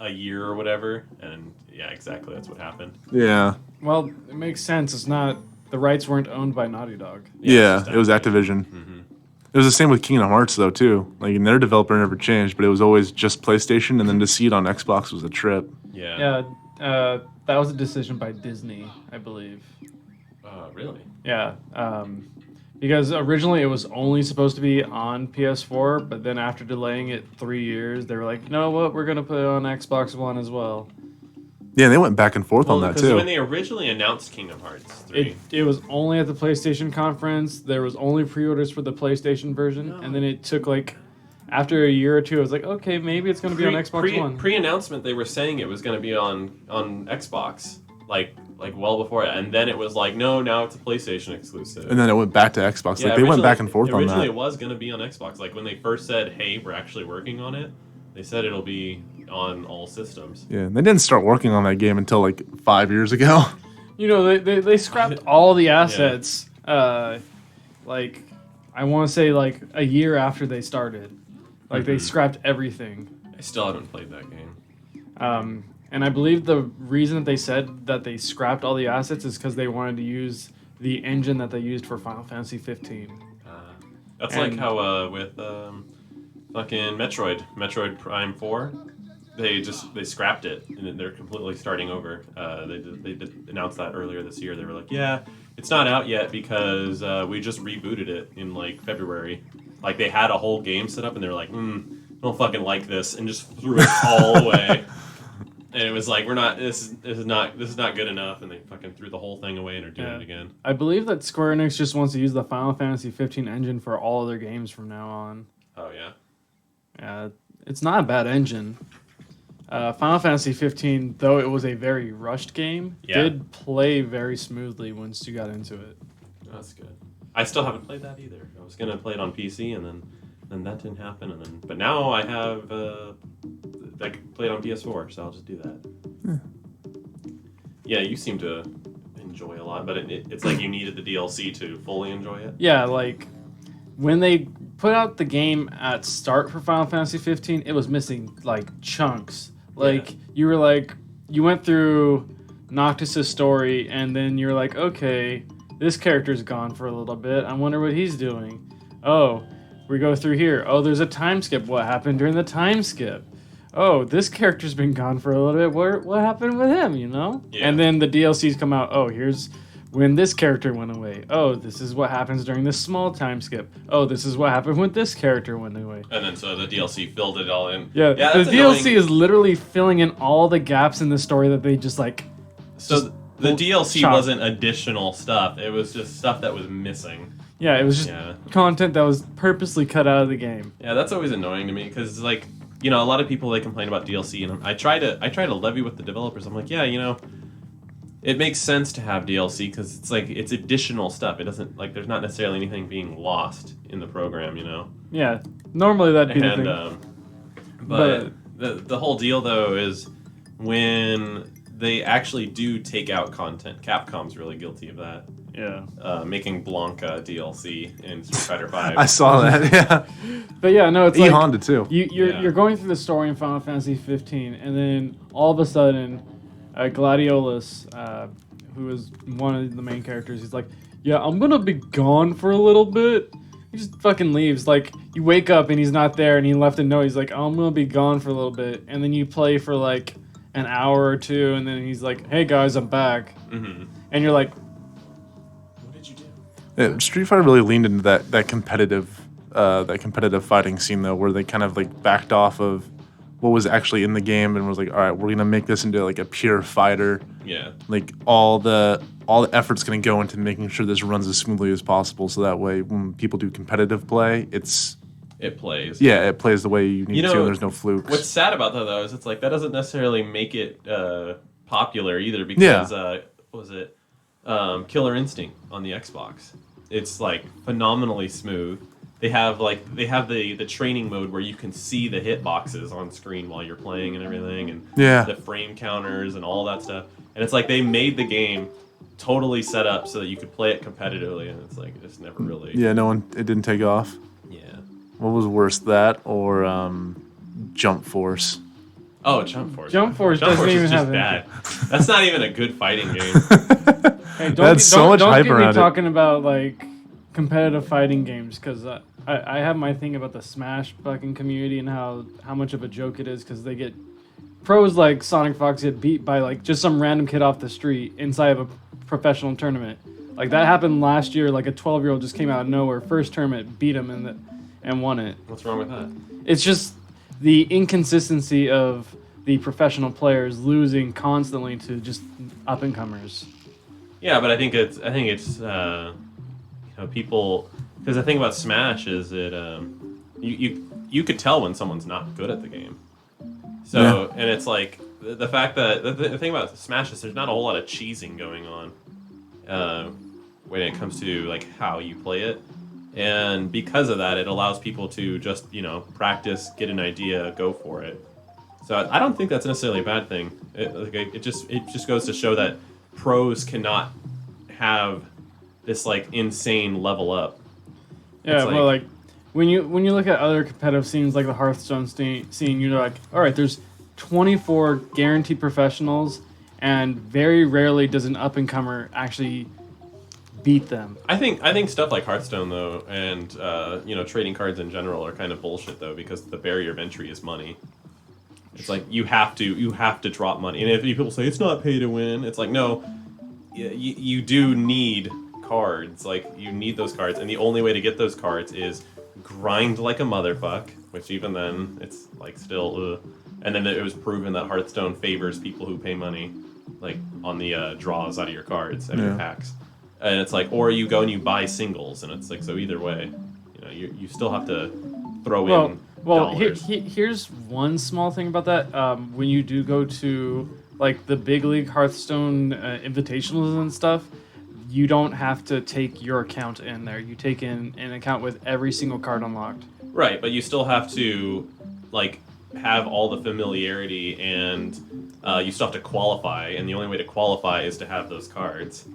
a year or whatever?" And yeah, exactly, that's what happened. Yeah. Well, it makes sense. It's not the rights weren't owned by Naughty Dog. Yeah, it was Activision. It was the same with Kingdom Hearts though too. Like, and their developer never changed, but it was always just PlayStation, and then to see it on Xbox was a trip. Yeah. Yeah. That was a decision by Disney, I believe. Really? Yeah. Because originally it was only supposed to be on PS4, but then after delaying it 3 years, they were like, you know what, we're going to put it on Xbox One as well. Yeah, they went back and forth on that too. When they originally announced Kingdom Hearts 3, it was only at the PlayStation conference. There was only pre-orders for the PlayStation version, and then it took like after a year or two, I was like, okay, maybe it's going to be on Xbox One. Pre-announcement, they were saying it was going to be on Xbox, like well before it, and then it was like, no, now it's a PlayStation exclusive. And then it went back to Xbox. Like they went back and forth on that. Originally, it was going to be on Xbox. Like when they first said, "Hey, we're actually working on it," they said it'll be on all systems. Yeah, they didn't start working on that game until like 5 years ago. They scrapped all the assets. Like I want to say like a year after they started. Like they scrapped everything. I still haven't played that game. And I believe the reason that they said that they scrapped all the assets is because they wanted to use the engine that they used for Final Fantasy 15. That's like how with fucking Metroid Prime 4, they scrapped it and they're completely starting over. They did announce that earlier this year. They were like, yeah, it's not out yet because we just rebooted it in like February. Like they had a whole game set up and they were like, I don't fucking like this, and just threw it all away. And it was like, this is not good enough, and they fucking threw the whole thing away and are doing it again. I believe that Square Enix just wants to use the Final Fantasy 15 engine for all of their games from now on. Oh yeah. Yeah, it's not a bad engine. Final Fantasy 15, though it was a very rushed game, did play very smoothly once you got into it. That's good. I still haven't played that either. I was gonna play it on PC, and then that didn't happen, but now I have I can play it on PS4, so I'll just do that. Yeah, you seem to enjoy a lot, but it's like you needed the DLC to fully enjoy it. Yeah, like when they put out the game at start for Final Fantasy 15, it was missing like chunks. Like you were like you went through Noctis' story, and then you're like, okay, this character's gone for a little bit. I wonder what he's doing. Oh, we go through here. Oh, there's a time skip. What happened during the time skip? Oh, this character's been gone for a little bit. What happened with him, you know? Yeah. And then the DLCs come out. Oh, here's when this character went away. Oh, this is what happens during this small time skip. Oh, this is what happened when this character went away. And then so the DLC filled it all in. Yeah, the DLC is literally filling in all the gaps in the story that they just like... So the DLC wasn't additional stuff. It was just stuff that was missing. Yeah, it was just content that was purposely cut out of the game. Yeah, that's always annoying to me because, like, you know, a lot of people, they complain about DLC, and I try to levy with the developers. I'm like, yeah, you know, it makes sense to have DLC because it's like it's additional stuff. It doesn't like there's not necessarily anything being lost in the program, you know. Yeah, normally that'd be the thing. But the whole deal though is when they actually do take out content. Capcom's really guilty of that. Yeah. Making Blanca DLC in Street Fighter V. I saw that, yeah. But yeah, no, it's like... Honda, too. You're going through the story in Final Fantasy 15, and then all of a sudden, Gladiolus, who is one of the main characters, he's like, yeah, I'm gonna be gone for a little bit. He just fucking leaves. Like, you wake up and he's not there, and he left a note. He's like, oh, I'm gonna be gone for a little bit. And then you play for like an hour or two, and then he's like, hey guys, I'm back. Mm-hmm. And you're like, yeah, Street Fighter really leaned into that competitive fighting scene though, where they kind of like backed off of what was actually in the game and was like, all right, we're gonna make this into like a pure fighter. Yeah. Like all the effort's gonna go into making sure this runs as smoothly as possible, so that way when people do competitive play, it plays. Yeah, it plays the way you need to, and there's no flukes. What's sad about that though is it's like that doesn't necessarily make it popular either because what was it? Killer Instinct on the Xbox. It's like phenomenally smooth. They have the training mode where you can see the hitboxes on screen while you're playing and everything, and the frame counters and all that stuff. And it's like they made the game totally set up so that you could play it competitively, and it's like it's never really. Yeah, it didn't take off. Yeah. What was worse, that or Jump Force? Oh, Jump Force. Jump Force doesn't even is have just bad. That's not even a good fighting game. Hey, That's so much hype around it. Don't get me talking about like competitive fighting games because I have my thing about the Smash fucking community and how much of a joke it is because they get pros like Sonic Fox get beat by like just some random kid off the street inside of a professional tournament. Like that happened last year. Like a 12-year-old just came out of nowhere, first tournament, beat him and won it. What's wrong with that? It's just the inconsistency of the professional players losing constantly to just up and comers. Yeah, but I think it's people, because the thing about Smash is that you could tell when someone's not good at the game. So and it's like the fact that the thing about Smash is there's not a whole lot of cheesing going on when it comes to like how you play it, and because of that, it allows people to just practice, get an idea, go for it. So I don't think that's necessarily a bad thing. It just goes to show that pros cannot have this like insane level up. Yeah, well, like when you look at other competitive scenes like the Hearthstone scene, you're like, all right, there's 24 guaranteed professionals, and very rarely does an up and comer actually beat them. I think stuff like Hearthstone though, and trading cards in general are kind of bullshit though, because the barrier of entry is money. It's like you have to drop money, and if people say it's not pay to win, it's like no, you do need cards. Like you need those cards, and the only way to get those cards is grind like a motherfuck, which even then it's like still and then it was proven that Hearthstone favors people who pay money, like on the draws out of your cards and your packs. And it's like, or you go and you buy singles, and it's like, so either way, you still have to throw in dollars. Here's one small thing about that. When you do go to like the big league Hearthstone invitationals and stuff, you don't have to take your account in there. You take in an account with every single card unlocked. Right, but you still have to like have all the familiarity, and you still have to qualify, and the only way to qualify is to have those cards.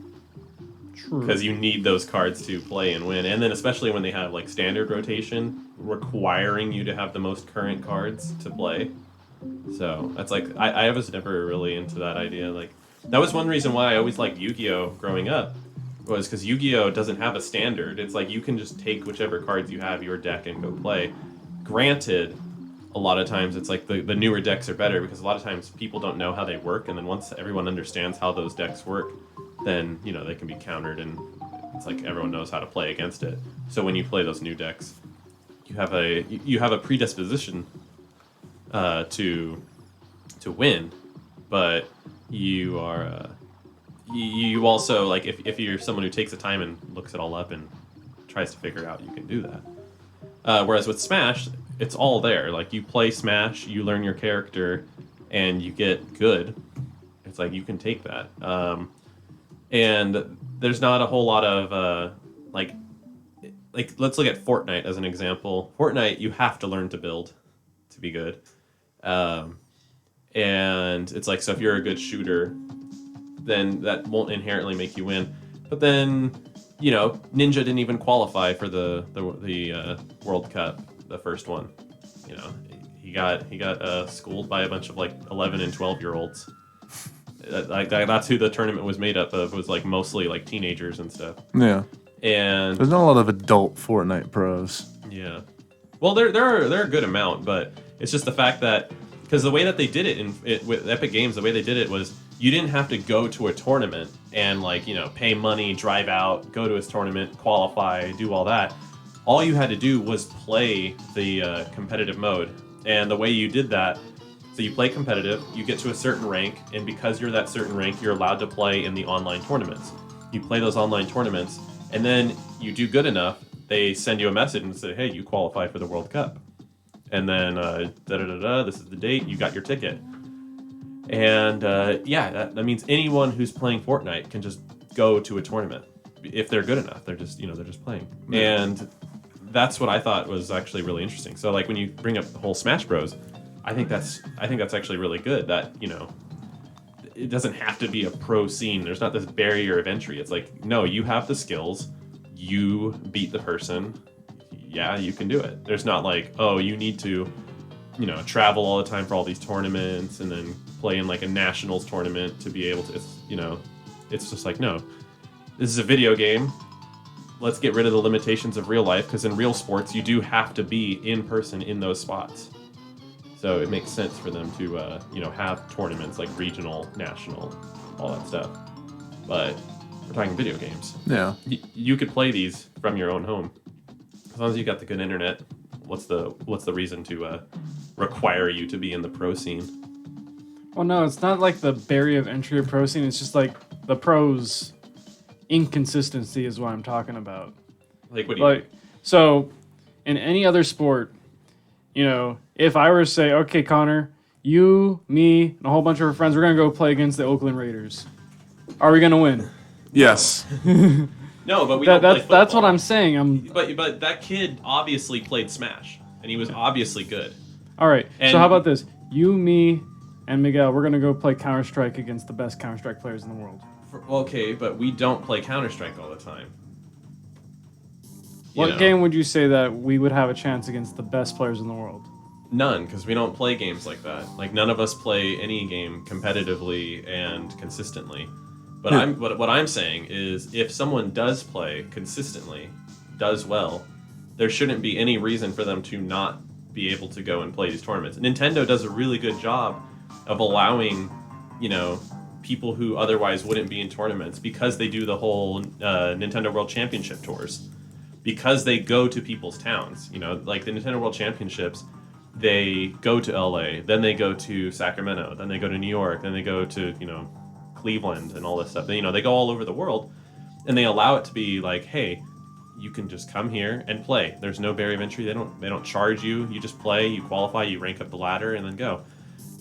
True. Because you need those cards to play and win, and then especially when they have like standard rotation requiring you to have the most current cards to play. So that's like I was never really into that idea. Like that was one reason why I always liked Yu-Gi-Oh growing up, was because Yu-Gi-Oh doesn't have a standard. It's like you can just take whichever cards you have your deck and go play. Granted, a lot of times it's like the newer decks are better because a lot of times people don't know how they work, and then once everyone understands how those decks work, then they can be countered, and it's like everyone knows how to play against it. So when you play those new decks, you have a predisposition to win, but you are you also, like, if you're someone who takes the time and looks it all up and tries to figure it out, you can do that. Whereas with Smash, it's all there. Like, you play Smash, you learn your character, and you get good. It's like you can take that. And there's not a whole lot of like let's look at Fortnite as an example. Fortnite, you have to learn to build to be good. And it's like, so if you're a good shooter, then that won't inherently make you win. But then, Ninja didn't even qualify for the World Cup, the first one. He got schooled by a bunch of like 11 and 12-year-olds. That's who the tournament was made up of. Was like mostly like teenagers and stuff. Yeah. And there's not a lot of adult Fortnite pros. Yeah. Well, there are a good amount, but it's just the fact that, because the way that they did it with Epic Games, the way they did it was you didn't have to go to a tournament and pay money, drive out, go to his tournament, qualify, do all that. All you had to do was play the competitive mode, and the way you did that. So you play competitive, you get to a certain rank, and because you're that certain rank, you're allowed to play in the online tournaments. You play those online tournaments, and then you do good enough, they send you a message and say, hey, you qualify for the World Cup. And then, this is the date, you got your ticket. And, that means anyone who's playing Fortnite can just go to a tournament. If they're good enough, they're just playing. Mm-hmm. And that's what I thought was actually really interesting. So, like, when you bring up the whole Smash Bros., I think that's actually really good that, it doesn't have to be a pro scene. There's not this barrier of entry. It's like, no, you have the skills. You beat the person. Yeah, you can do it. There's not like, oh, you need to, travel all the time for all these tournaments and then play in like a nationals tournament to be able to, it's just like, no, this is a video game. Let's get rid of the limitations of real life, because in real sports, you do have to be in person in those spots. So it makes sense for them to, have tournaments like regional, national, all that stuff. But we're talking video games. Yeah. You could play these from your own home. As long as you got the good internet, what's the reason to require you to be in the pro scene? Well, no, it's not like the barrier of entry of pro scene. It's just like the pros' inconsistency is what I'm talking about. Like, what do you mean? So, in any other sport, if I were to say, okay, Connor, you, me, and a whole bunch of our friends, we're going to go play against the Oakland Raiders. Are we going to win? Yes. No, but we don't play football. That's what I'm saying. But that kid obviously played Smash, and he was obviously good. All right, so how about this? You, me, and Miguel, we're going to go play Counter-Strike against the best Counter-Strike players in the world. Okay, but we don't play Counter-Strike all the time. What game would you say that we would have a chance against the best players in the world? None, because we don't play games like that. Like, none of us play any game competitively and consistently. But what I'm saying is, if someone does play consistently, does well, there shouldn't be any reason for them to not be able to go and play these tournaments. Nintendo does a really good job of allowing, people who otherwise wouldn't be in tournaments, because they do the whole Nintendo World Championship tours. because they go to people's towns. You know, like the Nintendo World Championships, they go to LA, then they go to Sacramento, then they go to New York, then they go to, you know, Cleveland and all this stuff. You know, they go all over the world, and they allow it to be like, hey, you can just come here and play. There's no barrier of entry. They don't charge you. You just play, you qualify, you rank up the ladder, and then go.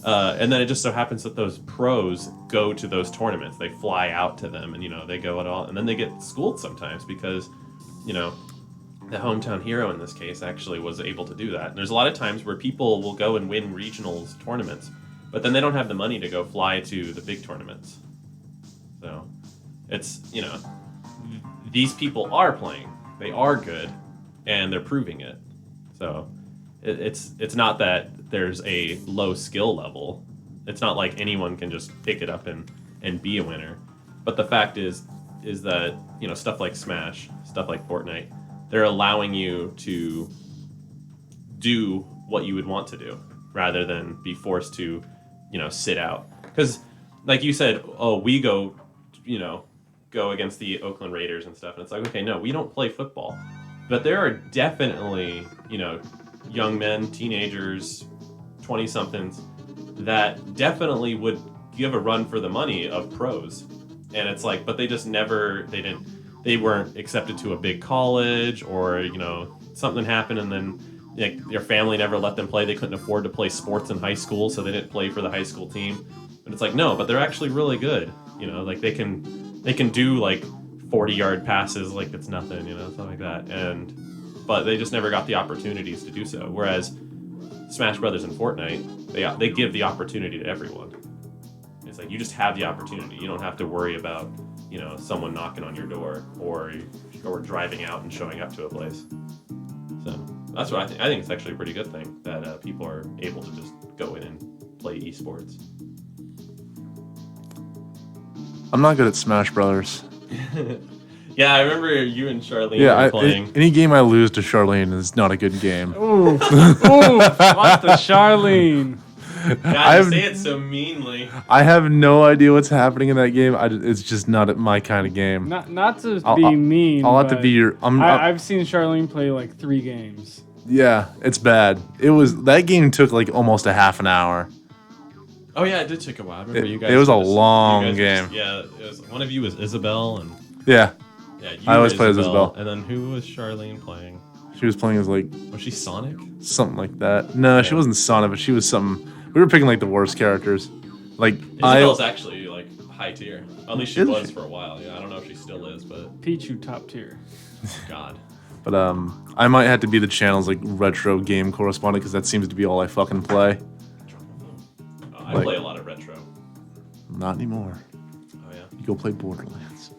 And then it just so happens that those pros go to those tournaments. They fly out to them, and you know, they go at all, and then they get schooled sometimes because, you know, the hometown hero in this case actually was able to do that. And there's a lot of times where people will go and win regionals tournaments, but then they don't have the money to go fly to the big tournaments. So it's, you know, these people are playing. They are good, and they're proving it. So it's not that there's a low skill level. It's not like anyone can just pick it up and be a winner. But the fact is that, you know, stuff like Smash, stuff like Fortnite, they're allowing you to do what you would want to do rather than be forced to, you know, sit out. Because, like you said, oh, we go against the Oakland Raiders and stuff, and it's like, okay, no, we don't play football. But there are definitely, you know, young men, teenagers, 20-somethings that definitely would give a run for the money of pros. And it's like, but they just never, they weren't accepted to a big college, or, you know, something happened and then, like, their family never let them play. They couldn't afford to play sports in high school, so they didn't play for the high school team. But it's like, no, but they're actually really good. You know, like they can do like 40-yard passes like it's nothing, you know, stuff like that. But they just never got the opportunities to do so. Whereas Smash Brothers and Fortnite, they give the opportunity to everyone. It's like you just have the opportunity. You don't have to worry about, you know, someone knocking on your door or driving out and showing up to a place. So that's what I think. I think it's actually a pretty good thing that people are able to just go in and play esports. I'm not good at Smash Brothers. Yeah, I remember you and Charlene were playing. Any game I lose to Charlene is not a good game. Ooh, what the Charlene? God, you say it so meanly. I have no idea what's happening in that game. It's just not my kind of game. Not to be mean. I'll have to be your. I've seen Charlene play like 3 games. Yeah, it's bad. That game took like almost a half an hour. Oh yeah, it did take a while. I remember you guys. It was a long game. It was one of you was Isabel and. Yeah. Yeah, I always play as Isabel. And then who was Charlene playing? She was playing as like. Was she Sonic? Something like that. No, she wasn't Sonic, but she was something. We were picking like the worst characters. Like Isabel's actually like high tier. At least she was for a while. Yeah, I don't know if she still is, but. Pichu top tier. God. But I might have to be the channel's like retro game correspondent because that seems to be all I fucking play. I play a lot of retro. Not anymore. Oh yeah. You go play Borderlands.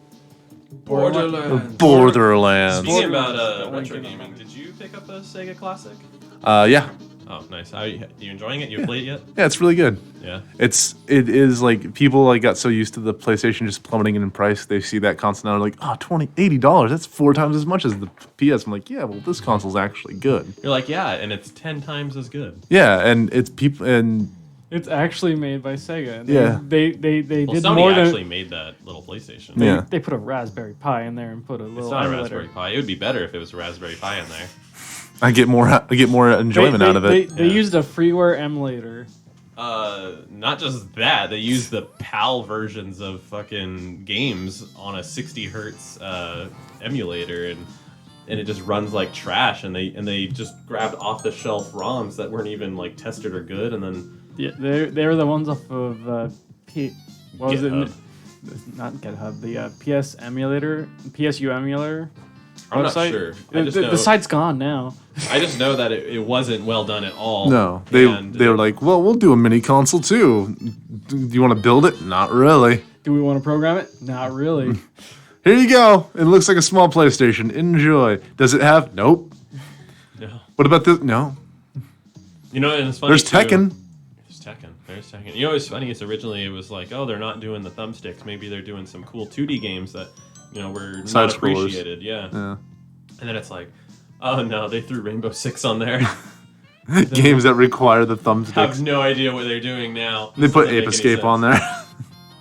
Borderlands. Speaking about retro gaming, did you pick up a Sega Classic? Yeah. Oh, nice. Are you enjoying it? You played it yet? Yeah, it's really good. Yeah. It is like people like got so used to the PlayStation just plummeting in price. They see that console now, they're like, oh, $80. That's 4 times as much as the PS. I'm like, yeah, well, this console's actually good. You're like, yeah, and it's 10 times as good. Yeah, and it's people and. It's actually made by Sega. They did Sony more than actually made that little PlayStation. Yeah. They put a Raspberry Pi in there and put a little. It's not a emulator. Raspberry Pi. It would be better if it was a Raspberry Pi in there. I get more enjoyment out of it. They used a freeware emulator. Not just that, they used the PAL versions of fucking games on a 60 hertz emulator, and it just runs like trash. And they just grabbed off the shelf ROMs that weren't even like tested or good, and then. Yeah, they were the ones off of what was GitHub. it? Not GitHub. The PS emulator, PSU emulator. I'm website. not sure. The site's gone now. I just know that it wasn't well done at all. No, they were like, well, we'll do a mini console too. Do you want to build it? Not really. Do we want to program it? Not really. Here you go. It looks like a small PlayStation. Enjoy. Does it have? Nope. No. What about this? No. You know, and it's funny. There's Tekken. There's Tekken. You know what's funny is originally it was like, oh, they're not doing the thumbsticks. Maybe they're doing some cool 2D games that, you know, were not appreciated. Yeah. And then it's like, oh no, they threw Rainbow Six on there. Games that require the thumbsticks. I have no idea what they're doing now. They put Ape Escape on there.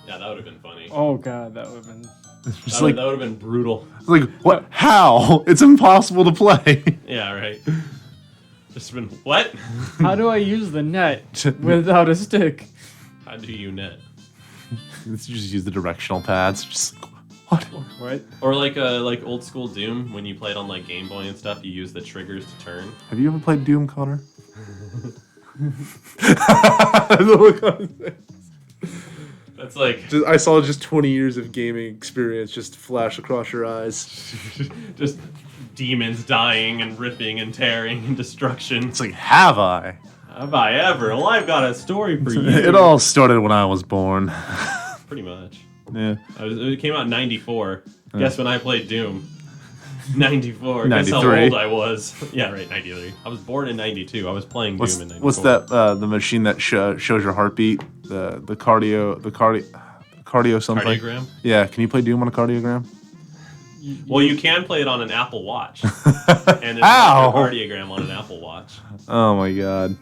Yeah, that would have been funny. Oh god, that would have been. Just That would have been brutal. like what? How? It's impossible to play. Yeah, right. Just been what? How do I use the net without a stick? How do you net? You just use the directional pads. Just like, what? What? Or like old school Doom, when you played on like Game Boy and stuff, you use the triggers to turn. Have you ever played Doom, Connor? The look on his face. That's like I saw just 20 years of gaming experience just flash across your eyes. just demons dying and ripping and tearing and destruction. It's like, have I? Have I ever? Well, I've got a story for you. It all started when I was born. Pretty much. Yeah. It came out in 94. Guess when I played Doom? 94. 93. Guess how old I was. Yeah, right, 93. I was born in 92. I was playing Doom in 94. What's that? The machine that shows your heartbeat? The cardio something. Cardiogram? Yeah. Can you play Doom on a cardiogram? Well, you can play it on an Apple Watch. And it's Ow! like a cardiogram on an Apple Watch. Oh my god.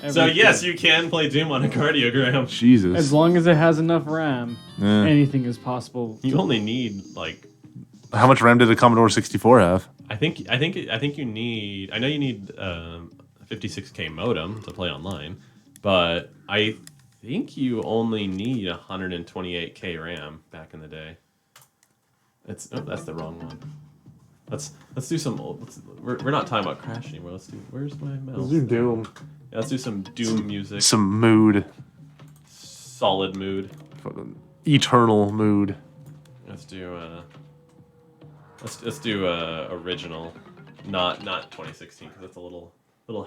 So yes, you can play Doom on a cardiogram. Jesus. As long as it has enough RAM, Yeah. anything is possible. You only need like How much RAM did the Commodore 64 have? I think you need. I know you need a 56K modem to play online, but I think you only need 128K RAM back in the day. That's the wrong one. Let's do some old. We're not talking about Crash anymore. Let's do. Where's my mouse? Let's do Doom. Yeah, let's do some Doom music. Some mood. Solid mood. Eternal mood. Let's do. Let's do original, not 2016 because it's a little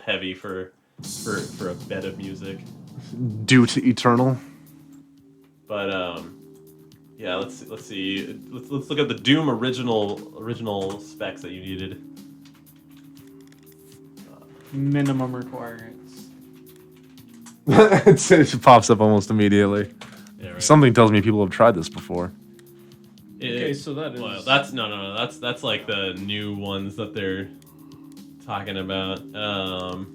heavy for a bed of music. Due to eternal. But yeah, let's see. Let's look at the Doom original specs that you needed. Minimum requirements. It pops up almost immediately. Yeah, right. Something tells me people have tried this before. Okay, so that is. Well, that's no. That's like the new ones that they're talking about. God,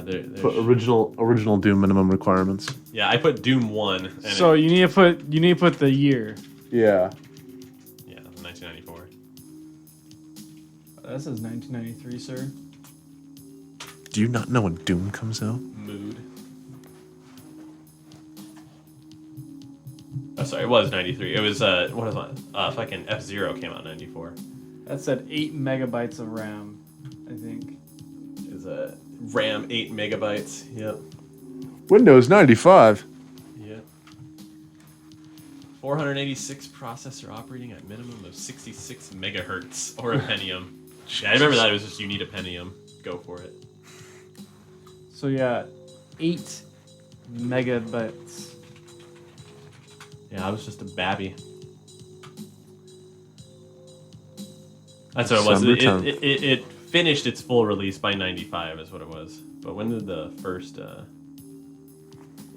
they're But original Doom minimum requirements. yeah. I put Doom 1. And So you need to put the year. Yeah. yeah, 1994. That says 1993, sir. Do you not know when Doom comes out? Mood. Oh, sorry, it was 93. It was what is it? Fucking F-Zero came out in 94. That said 8 megabytes of RAM, I think. Is RAM 8 megabytes? Yep. Windows 95. Yep. 486 processor operating at minimum of 66 megahertz or a Pentium. Yeah, I remember that. It was just you need a Pentium. Go for it. So yeah, 8 megabytes. Yeah, I was just a babby. That's what it was. December 10th. It finished its full release by 95 is what it was. But when did the first... yeah,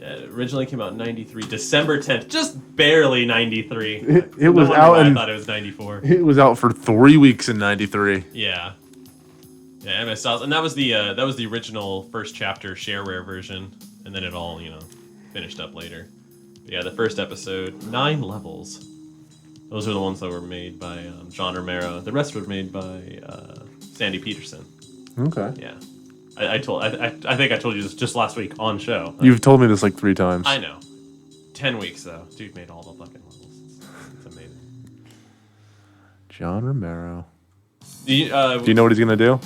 it originally came out in 93. December 10th. Just barely 93. It was wonder out why in... I thought it was 94. It was out for 3 weeks in 93. Yeah. Yeah, MS-DOS. And that was the original first chapter shareware version. And then it all, finished up later. But yeah, the first episode, 9 levels. Those are the ones that were made by John Romero. The rest were made by Sandy Peterson. Okay. Yeah. I think I told you this just last week on show. You've told me this like 3 times. I know. 10 weeks though. Dude made all the fucking levels. It's amazing. John Romero. Do you know what he's gonna do?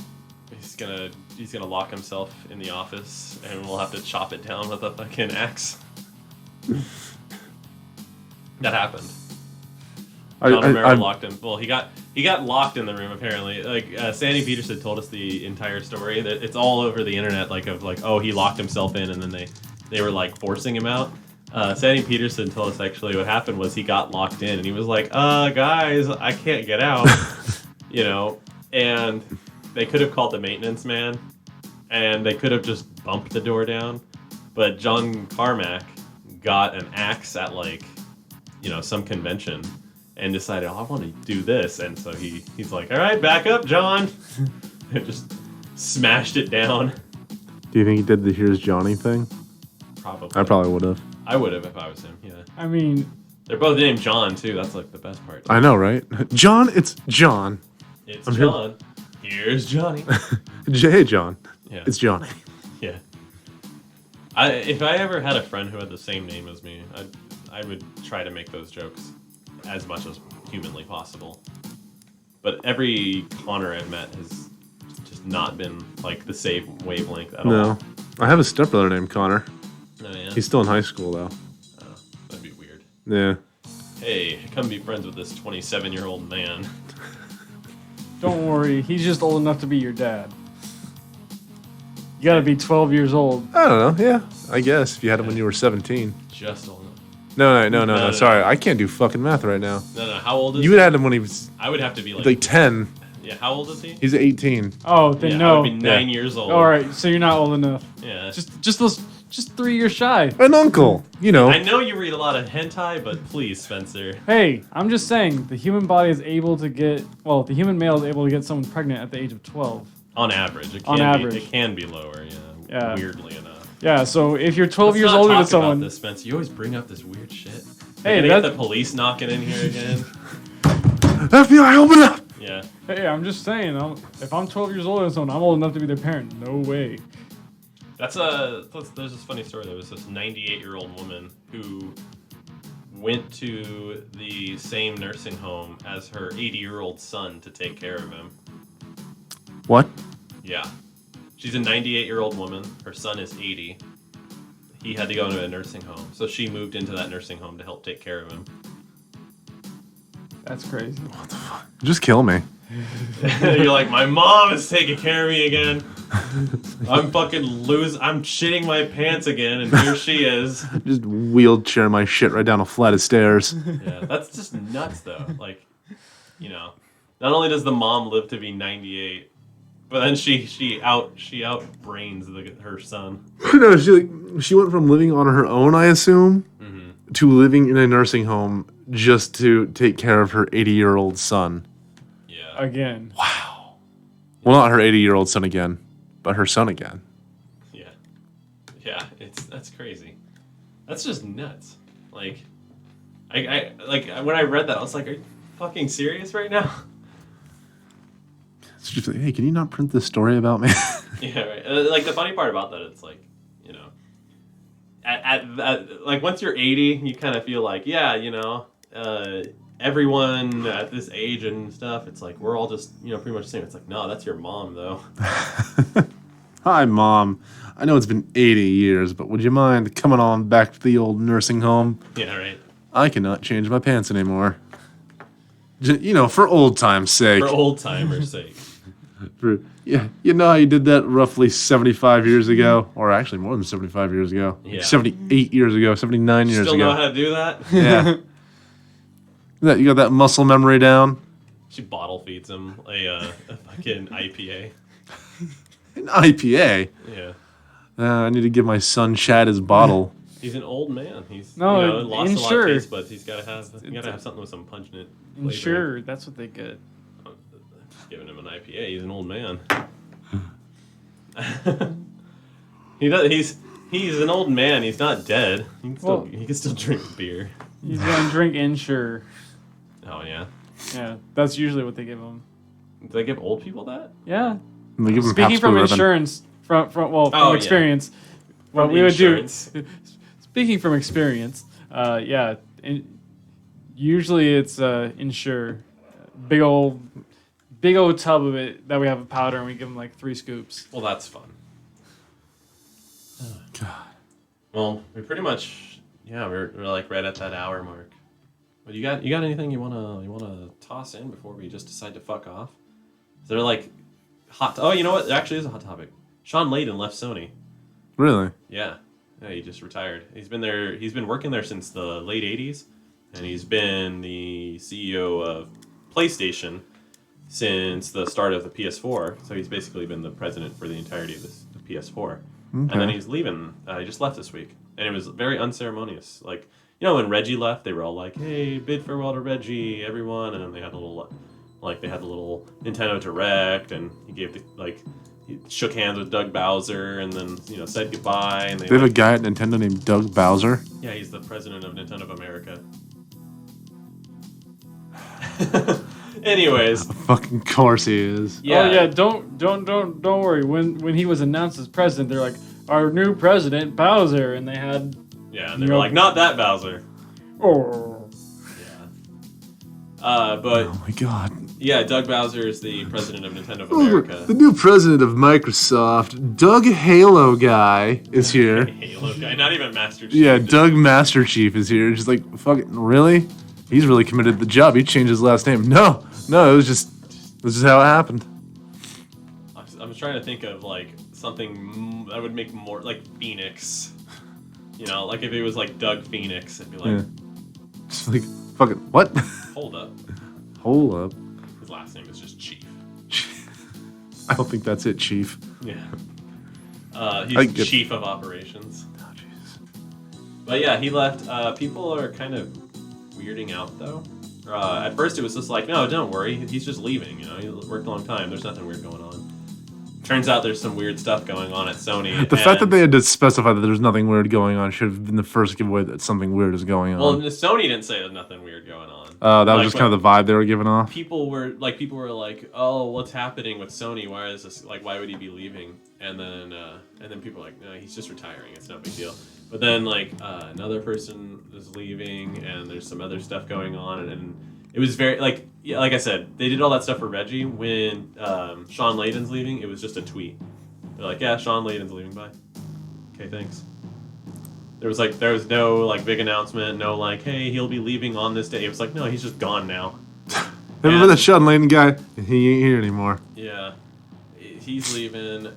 He's gonna lock himself in the office and we'll have to chop it down with a fucking axe. That happened. John Romero locked him. Well, he got locked in the room apparently. Like Sandy Peterson told us the entire story. That it's all over the internet. Oh, he locked himself in, and then they were like forcing him out. Sandy Peterson told us actually what happened was he got locked in, and he was like, guys, I can't get out. And they could have called the maintenance man, and they could have just bumped the door down, but John Carmack got an axe at some convention. And decided, I want to do this. And so he's like, all right, back up, John. And just smashed it down. Do you think he did the Here's Johnny thing? Probably. I probably would have. I would have if I was him, yeah. I mean, They're both named John too. That's like the best part. I know, right? John, it's John. It's I'm here- John. Here's Johnny. Hey, John. Yeah. It's Johnny. Yeah. If I ever had a friend who had the same name as me, I would try to make those jokes as much as humanly possible. But every Connor I've met has just not been like the same wavelength at all. No. I have a stepbrother named Connor. Oh, yeah? He's still in high school, though. Oh, that'd be weird. Yeah. Hey, come be friends with this 27-year-old man. Don't worry, he's just old enough to be your dad. You gotta be 12 years old. I don't know. Yeah. I guess if you had him when you were 17. Just old enough. No. Sorry. I can't do fucking math right now. No. How old is You he? would have had him when he was I would have to be like 10. Yeah, how old is he? He's 18. Oh, then Yeah, I no. would be 9 years old. All right, so you're not old enough. Yeah. Just 3 years shy. An uncle. You know. I know you read a lot of hentai, but please, Spencer. Hey, I'm just saying the human body is able to get the human male is able to get someone pregnant at the age of 12. On average, it On can average. It can be lower. Yeah. Weirdly enough. Yeah, so if you're 12 Let's years not older talk than someone, about this, Spencer. You always bring up this weird shit. Hey, Hey, get that- the police knocking in here again. FBI, open up! Yeah. hey, I'm just saying, if I'm 12 years older than someone, I'm old enough to be their parent. No way. There's this funny story. There was this 98-year-old woman who went to the same nursing home as her 80-year-old son to take care of him. What? Yeah. She's a 98-year-old woman. Her son is 80. He had to go into a nursing home. So she moved into that nursing home to help take care of him. That's crazy. Just kill me. You're like, my mom is taking care of me again. I'm fucking I'm shitting my pants again, and here she is. Just wheelchair my shit right down a flight of stairs. Yeah, that's just nuts, though. Like, not only does the mom live to be 98, but then she outbrains her son. No, she went from living on her own, I assume, to living in a nursing home just to take care of her 80-year-old son. Yeah. Again. Wow. Well, not her 80-year-old son again, but her son again. Yeah. Yeah, that's crazy. That's just nuts. Like, I when I read that, I was like, are you fucking serious right now? It's just like, hey, can you not print this story about me? Yeah, right. Like, the funny part about that, it's like, at like, once you're 80, you kind of feel like, yeah, everyone at this age and stuff, it's like, we're all just, pretty much the same. It's like, no, that's your mom, though. Hi, Mom. I know it's been 80 years, but would you mind coming on back to the old nursing home? Yeah, right. I cannot change my pants anymore. For old time's sake. For old timers' sake. You know how you did that roughly 75 years ago? Or actually more than 75 years ago. Yeah. 78 years ago, 79 years Still ago. know how to do that? Yeah. You got that muscle memory down? She bottle feeds him a fucking IPA. An IPA? Yeah. I need to give my son Chad his bottle. He's an old man. He's No, lost a lot Insure. of taste buds. He's got to have something with some punch in it. flavoring. Sure, that's what they get. Giving him an IPA. He's an old man. He's an old man. He's not dead. He can still drink beer. He's gonna drink Insure. Oh yeah. Yeah, that's usually what they give them. Do they give old people that? Yeah. They give him Speaking Pabst from Blue Ribbon. insurance, from yeah. experience, what From we would insurance. do. Speaking from experience, usually it's Insure, big old tub of it that we have a powder, and we give them like 3 scoops. Well, that's fun. God. Well, we pretty much we're like right at that hour mark. But you got anything you wanna toss in before we just decide to fuck off? Is there like oh, you know what? There actually is a hot topic. Sean Layden left Sony. Really? Yeah, he just retired. He's been working there since the late 80s, and he's been the CEO of PlayStation since the start of the PS4. So he's basically been the president for the entirety of the PS4. And then he's leaving. He just left this week, and it was very unceremonious. Like, when Reggie left, they were all like, "Hey, bid farewell to Reggie, everyone," and then they had a little Nintendo Direct, and he shook hands with Doug Bowser, and then said goodbye. And They have a guy at Nintendo named Doug Bowser. yeah, he's the president of Nintendo of America. Anyways, Fucking course he is. yeah, Oh yeah, don't worry. When he was announced as president, they're like, our new president Bowser, and they had yeah. And they were like, not that Bowser. oh Yeah. But Oh my god. yeah, Doug Bowser is the president of Nintendo of The America. new president of Microsoft, Doug Halo guy, is here. Halo guy, not even Master Chief. Yeah, Doug Master Chief is here. Just like, fucking, really? He's really committed to the job. He changed his last name. No, it was just how it happened. I'm trying to think of like something that would make more like Phoenix. You know, like if it was like Doug Phoenix, it'd be like, Yeah. Just like, fucking, what? hold up. Hold up. His last name is just Chief. I don't think that's it, Chief. Yeah. I He's get- chief of operations. Oh, jeez. But yeah, he left. People are kind of weirding out though. At first, it was just like, no, don't worry, he's just leaving. You know, he worked a long time. There's nothing weird going on. Turns out there's some weird stuff going on at Sony. The fact that they had to specify that there's nothing weird going on should have been the first giveaway that something weird is going on. well, Sony didn't say there's nothing weird going on. That was Like, just kind of the vibe they were giving off. people were like, oh, what's happening with Sony? Why is this like? Why would he be leaving? And then people were like, no, he's just retiring. It's no big deal. But then like another person is leaving, and there's some other stuff going on, and it was very like I said, they did all that stuff for Reggie. When Sean Layden's leaving, it was just a tweet. They're like, yeah, Sean Layden's leaving. Bye. Okay, thanks. There was no like big announcement, no like, hey, he'll be leaving on this day. It was like, no, he's just gone now. Remember that Sean Layden guy? He ain't here anymore. Yeah, he's leaving.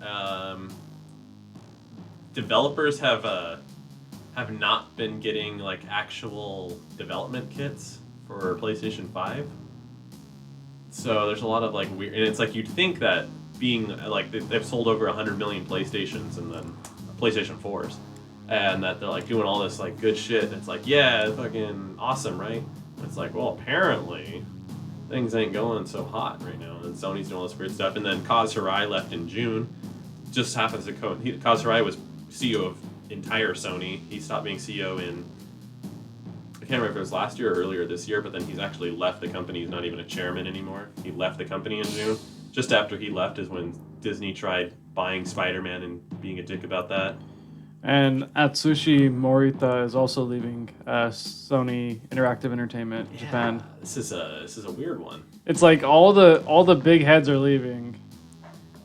Developers have not been getting like actual development kits for PlayStation 5. So there's a lot of like weird, and it's like you'd think that being like they've sold over 100 million PlayStations and then PlayStation 4s, and that they're like doing all this like good shit. And it's like, yeah, fucking awesome, right? And it's like, well, apparently things ain't going so hot right now, and Sony's doing all this weird stuff. And then Kaz Hirai left in June. Just happens to Kaz Hirai was CEO of entire Sony. He stopped being CEO in, I can't remember if it was last year or earlier this year, but then he's actually left the company. He's not even a chairman anymore. He left the company in June. Just after he left is when Disney tried buying Spider-Man and being a dick about that. And Atsushi Morita is also leaving Sony Interactive Entertainment Japan. This is a weird one. It's like all the big heads are leaving,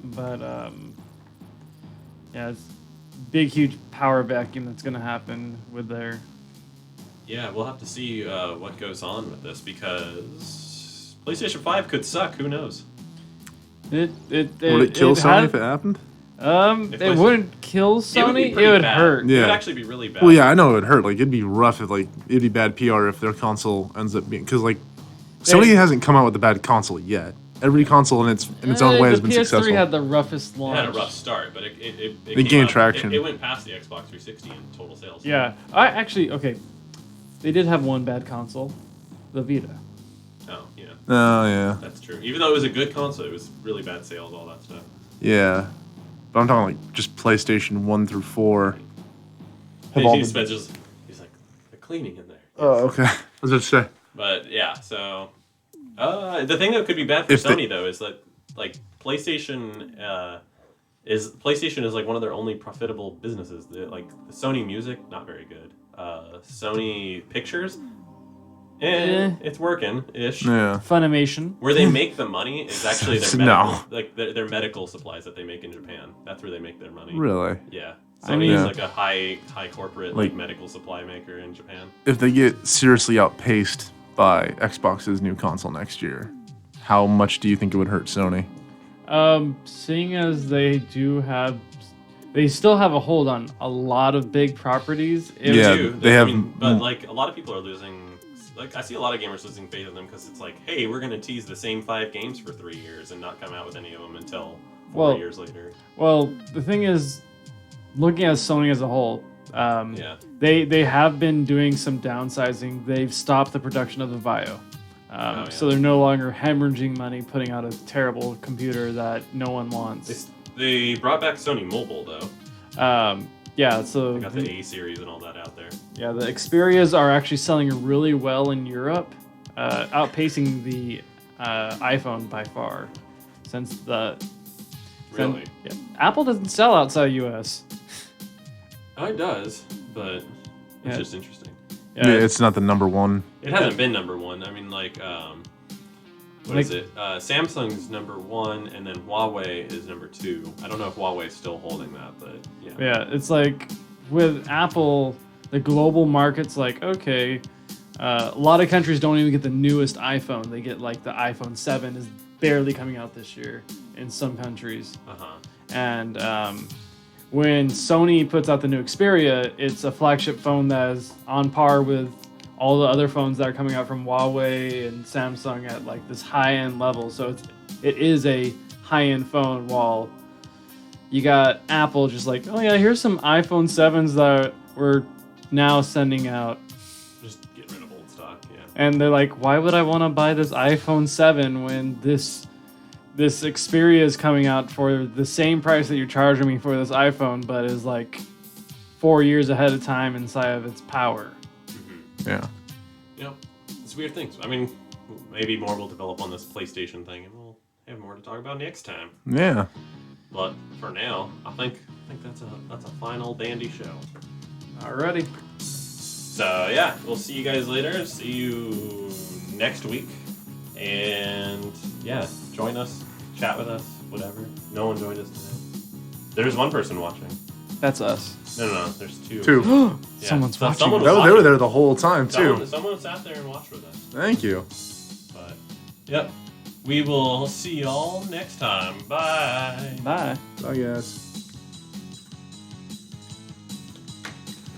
but yeah, it's big huge power vacuum that's gonna happen with their. Yeah, we'll have to see what goes on with this because PlayStation 5 could suck. Who knows? Would it kill Sony if it happened? It wouldn't kill Sony. pretty It would bad. hurt. It Yeah. would actually be really bad. Well, yeah, I know it would hurt. Like, it'd be rough if, like, it'd be bad PR if their console ends up being... Because, like, Sony hasn't come out with a bad console yet. Every console in its own way has been The PS3 successful. had the roughest It launch. had a rough start, but it It came gained out- traction. It went past the Xbox 360 in total sales. Yeah, they did have one bad console, the Vita. Oh, yeah. Oh, yeah. That's true. Even though it was a good console, it was really bad sales, all that stuff. Yeah. But I'm talking, like, just PlayStation 1 through 4. Have all the- Spencer's, he's like, they're cleaning in there. Oh, okay. I was going to say. But yeah, so the thing that could be bad for If they- Sony though is that like PlayStation is like one of their only profitable businesses. Like the Sony Music, not very good. Sony Pictures, it's working ish. Yeah. Funimation. Where they make the money is actually their No. medical, like their medical supplies that they make in Japan. That's where they make their money. Really? Yeah. I Sony mean- is like a high corporate like Like- medical supply maker in Japan. If they get seriously outpaced by Xbox's new console next year, how much do you think it would hurt Sony? Seeing as they still have a hold on a lot of big properties. Yeah, they have- but like a lot of people are losing. Like I see a lot of gamers losing faith in them because it's like, hey, we're gonna tease the same 5 games for 3 years and not come out with any of them until 4 years later. Well, the thing is, looking at Sony as a whole, Yeah. they have been doing some downsizing. They've stopped the production of the Vio. Yeah. So they're no longer hemorrhaging money putting out a terrible computer that no one wants. They brought back Sony Mobile though. Yeah, so They got the A series and all that out there. yeah, the Xperias are actually selling really well in Europe. outpacing the iPhone by far. Since Really? Yeah, Apple doesn't sell outside U.S. Oh, it does, but it's Yeah. just interesting. Yeah, it's not the number one. It hasn't been number one. I mean, what Like- is it? Samsung's number one, and then Huawei is number two. I don't know if Huawei's still holding that, but yeah. Yeah, it's like with Apple, the global market's like, okay, a lot of countries don't even get the newest iPhone. They get like the iPhone 7 is barely coming out this year in some countries. Uh-huh. And when Sony puts out the new Xperia, it's a flagship phone that is on par with all the other phones that are coming out from Huawei and Samsung at like this high-end level. So it is a high-end phone, while you got Apple just like, oh yeah, here's some iPhone 7s that we're now sending out. Just get rid of old stock, yeah. And they're like, why would I want to buy this iPhone 7 when this Xperia is coming out for the same price that you're charging me for this iPhone, but is like 4 years ahead of time inside of its power? Yeah. Yep. It's weird things. I mean, maybe more will develop on this PlayStation thing, and we'll have more to talk about next time. Yeah. But for now, I think that's a fine old dandy show. Alrighty. So yeah, we'll see you guys later. See you next week. And yeah, join us, chat with us, whatever. No one joined us today. There's one person watching. That's us. No, there's two. Two. Yeah. Someone's watching. Someone was They watching. were there the whole time, too. Someone sat there and watched with us. Thank you. But yep, we will see y'all next time. Bye. Bye. Bye, guys.